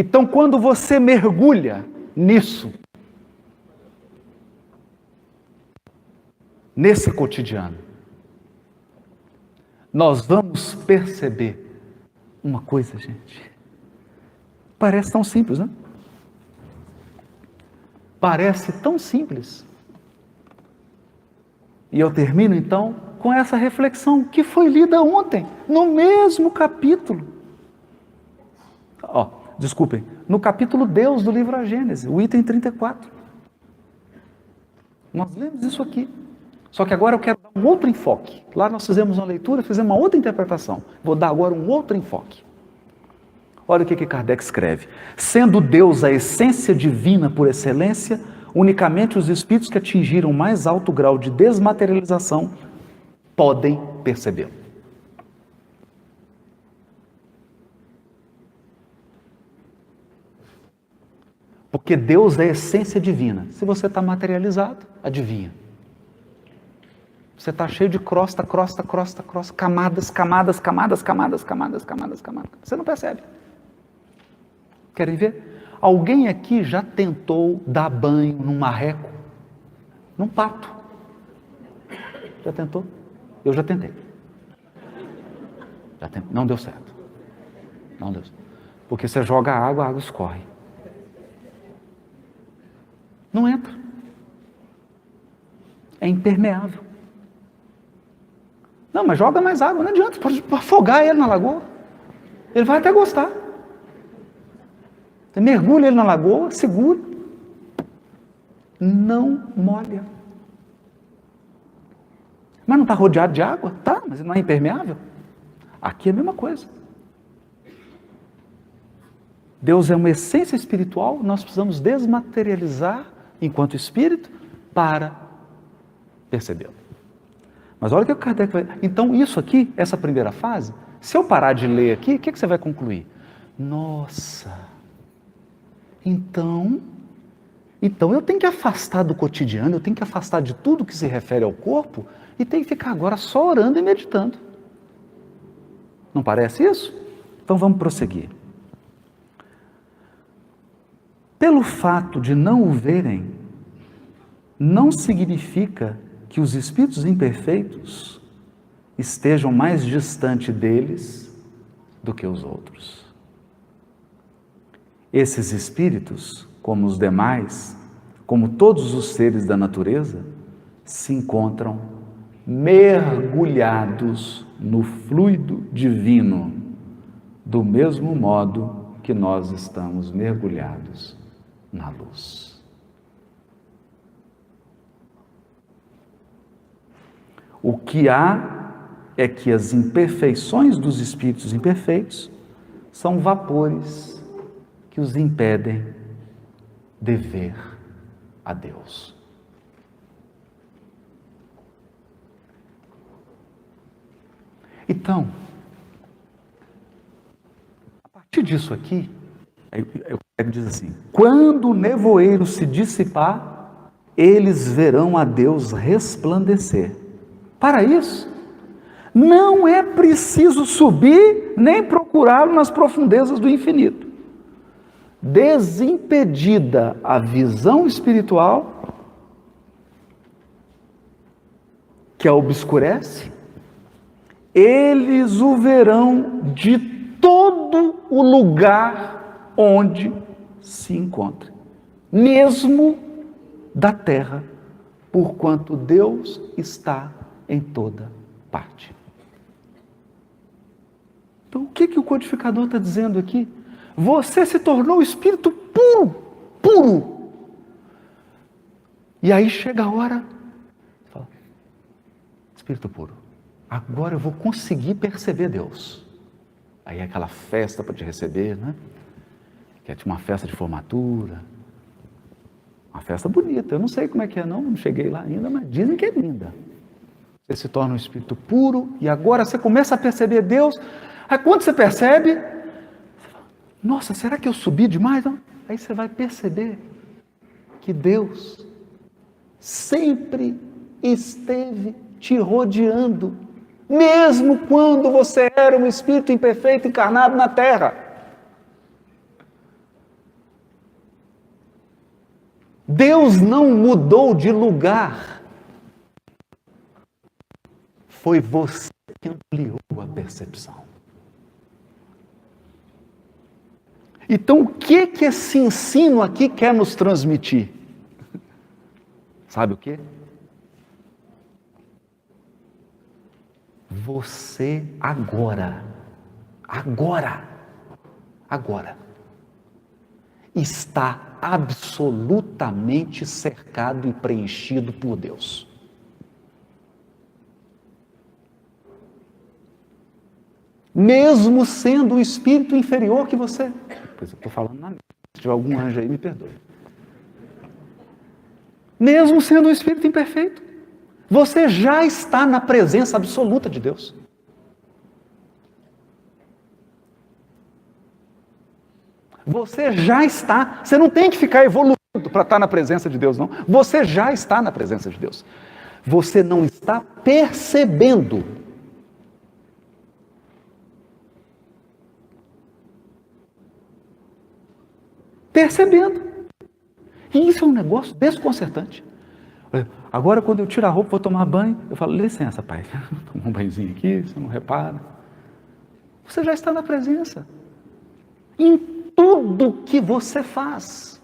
Então, quando você mergulha nisso, nesse cotidiano, nós vamos perceber uma coisa, gente. Parece tão simples, né? Parece tão simples. E eu termino então com essa reflexão que foi lida ontem, no mesmo capítulo. Desculpem, no capítulo Deus do livro A Gênese, o item 34. Nós lemos isso aqui. Só que agora eu quero dar um outro enfoque. Lá nós fizemos uma leitura, fizemos uma outra interpretação. Vou dar agora um outro enfoque. Olha o que Kardec escreve. Sendo Deus a essência divina por excelência, unicamente os espíritos que atingiram o mais alto grau de desmaterialização podem percebê-lo. Porque Deus é a essência divina. Se você está materializado, adivinha. Você está cheio de crosta, camadas. Você não percebe. Querem ver? Alguém aqui já tentou dar banho num marreco? Num pato? Já tentou? Eu já tentei. Não deu certo. Não deu certo. Porque você joga água, a água escorre. Não entra. É impermeável. Não, mas joga mais água, não adianta, pode afogar ele na lagoa. Ele vai até gostar. Você mergulha ele na lagoa, segura. Não molha. Mas não está rodeado de água? Tá, mas não é impermeável? Aqui é a mesma coisa. Deus é uma essência espiritual, nós precisamos desmaterializar enquanto espírito para percebê-lo. Mas olha o que o Kardec vai... Então isso aqui, essa primeira fase, se eu parar de ler aqui, o que você vai concluir? Nossa, então eu tenho que afastar do cotidiano, eu tenho que afastar de tudo que se refere ao corpo e tenho que ficar agora só orando e meditando. Não parece isso? Então vamos prosseguir. Pelo fato de não o verem, não significa que os espíritos imperfeitos estejam mais distante deles do que os outros. Esses espíritos, como os demais, como todos os seres da natureza, se encontram mergulhados no fluido divino, do mesmo modo que nós estamos mergulhados na luz. O que há é que as imperfeições dos espíritos imperfeitos são vapores que os impedem de ver a Deus. Então, a partir disso aqui, eu quero dizer assim: quando o nevoeiro se dissipar, eles verão a Deus resplandecer. Para isso, não é preciso subir nem procurá-lo nas profundezas do infinito. Desimpedida a visão espiritual, que a obscurece, eles o verão de todo o lugar onde se encontre, mesmo da terra, porquanto Deus está em toda parte. Então, o que o codificador está dizendo aqui? Você se tornou espírito puro. E aí chega a hora, fala, espírito puro, agora eu vou conseguir perceber Deus. Aí é aquela festa para te receber, né? Que é uma festa de formatura, uma festa bonita. Eu não sei como é que é, não cheguei lá ainda, mas dizem que é linda. Você se torna um espírito puro e agora você começa a perceber Deus. Aí quando você percebe, você fala, nossa, será que eu subi demais? Não? Aí você vai perceber que Deus sempre esteve te rodeando, mesmo quando você era um espírito imperfeito encarnado na terra. Deus não mudou de lugar. Foi você que ampliou a percepção. Então, o que esse ensino aqui quer nos transmitir? Sabe o quê? Você agora está absolutamente cercado e preenchido por Deus. Mesmo sendo um espírito inferior que você. Pois eu estou falando na mente. Se tiver algum anjo aí, me perdoe. Mesmo sendo um espírito imperfeito, você já está na presença absoluta de Deus. Você já está. Você não tem que ficar evoluindo para estar na presença de Deus, não. Você já está na presença de Deus. Você não está percebendo. E isso é um negócio desconcertante. Agora, quando eu tiro a roupa, vou tomar banho, eu falo, licença, pai, toma um banhozinho aqui, você não repara. Você já está na presença. Em tudo que você faz.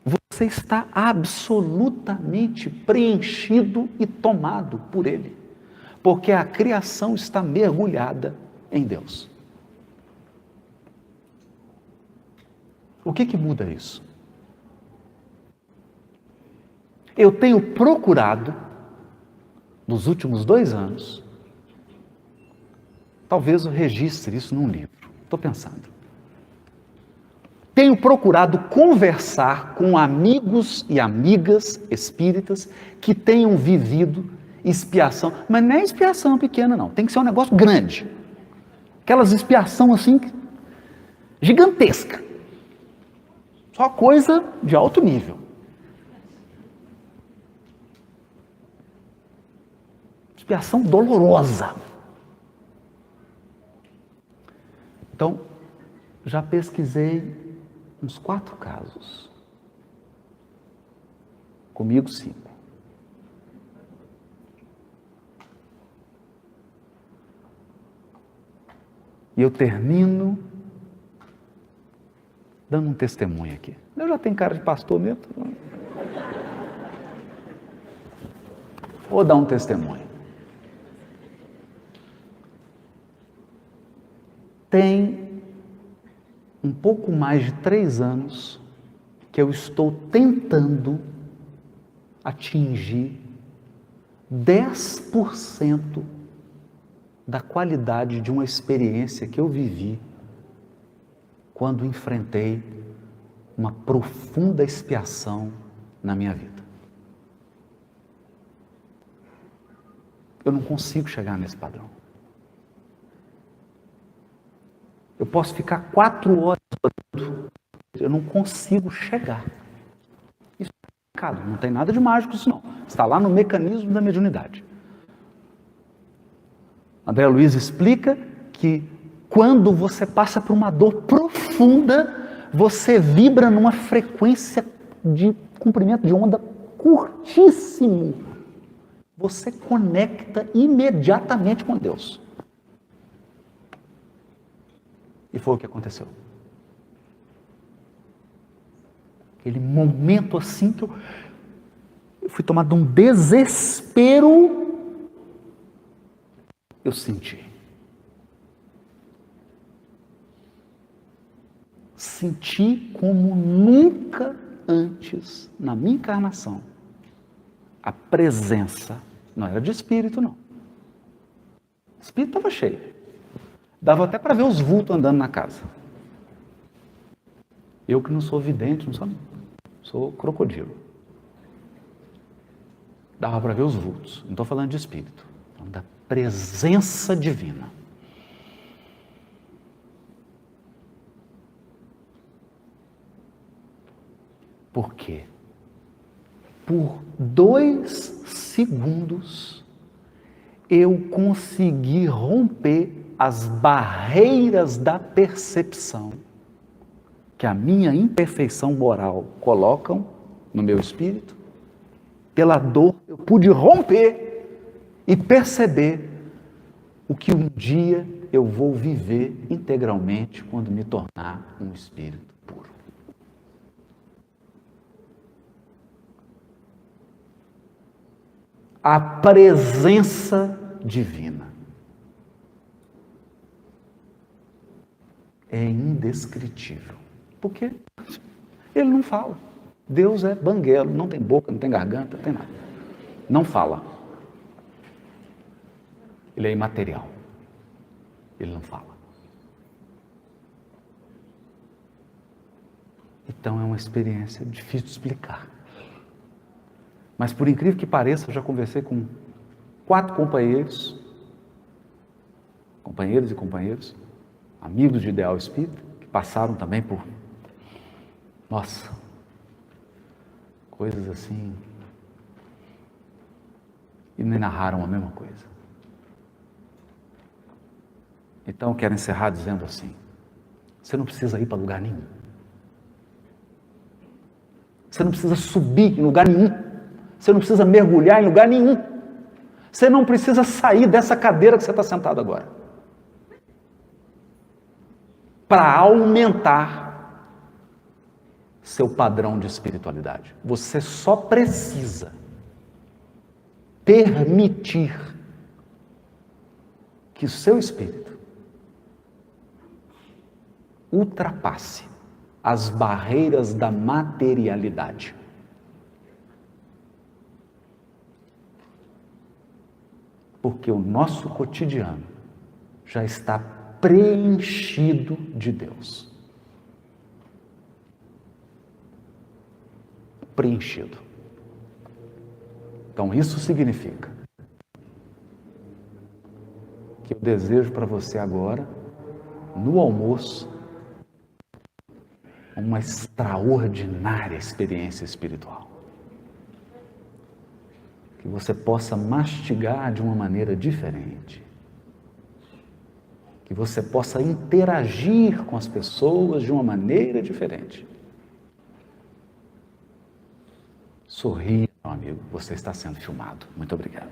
Você está absolutamente preenchido e tomado por Ele. Porque a criação está mergulhada em Deus. O que muda isso? Eu tenho procurado, nos últimos 2 anos, talvez eu registre isso num livro, estou pensando. Tenho procurado conversar com amigos e amigas espíritas que tenham vivido expiação, mas não é expiação pequena não, tem que ser um negócio grande. Aquelas expiação assim, gigantesca. Só coisa de alto nível. Expiação dolorosa. Então, já pesquisei uns 4 casos. Comigo 5. E eu termino dando um testemunho aqui. Eu já tenho cara de pastor mesmo. Vou dar um testemunho. Tem um pouco mais de 3 anos que eu estou tentando atingir 10% da qualidade de uma experiência que eu vivi quando enfrentei uma profunda expiação na minha vida. Eu não consigo chegar nesse padrão. Eu posso ficar 4 horas orando, eu não consigo chegar. Isso é pecado, não tem nada de mágico isso não. Está lá no mecanismo da mediunidade. André Luiz explica que quando você passa por uma dor profunda, você vibra numa frequência de comprimento de onda curtíssimo. Você conecta imediatamente com Deus. E foi o que aconteceu. Aquele momento assim que eu fui tomado de um desespero, eu senti. Senti como nunca antes na minha encarnação a presença, não era de espírito não. O espírito estava cheio. Dava até para ver os vultos andando na casa. Eu que não sou vidente, sou crocodilo. Dava para ver os vultos. Não estou falando de espírito, estou falando da presença divina. Por quê? Por 2 segundos eu consegui romper as barreiras da percepção que a minha imperfeição moral colocam no meu espírito, pela dor eu pude romper e perceber o que um dia eu vou viver integralmente quando me tornar um espírito puro. A presença divina é indescritível. Por quê? Ele não fala. Deus é banguelo, não tem boca, não tem garganta, não tem nada. Não fala. Ele é imaterial. Ele não fala. Então é uma experiência difícil de explicar. Mas por incrível que pareça, eu já conversei com 4 companheiros e companheiros, amigos de Ideal Espírita, que passaram também por, nossa, coisas assim, e me narraram a mesma coisa. Então eu quero encerrar dizendo assim: você não precisa ir para lugar nenhum. Você não precisa subir em lugar nenhum. Você não precisa mergulhar em lugar nenhum. Você não precisa sair dessa cadeira que você está sentado agora. Para aumentar seu padrão de espiritualidade. Você só precisa permitir que o seu espírito ultrapasse as barreiras da materialidade. Porque o nosso cotidiano já está preenchido de Deus. Preenchido. Então isso significa que eu desejo para você agora, no almoço, uma extraordinária experiência espiritual. Que você possa mastigar de uma maneira diferente. Que você possa interagir com as pessoas de uma maneira diferente. Sorria, meu amigo, você está sendo filmado. Muito obrigado.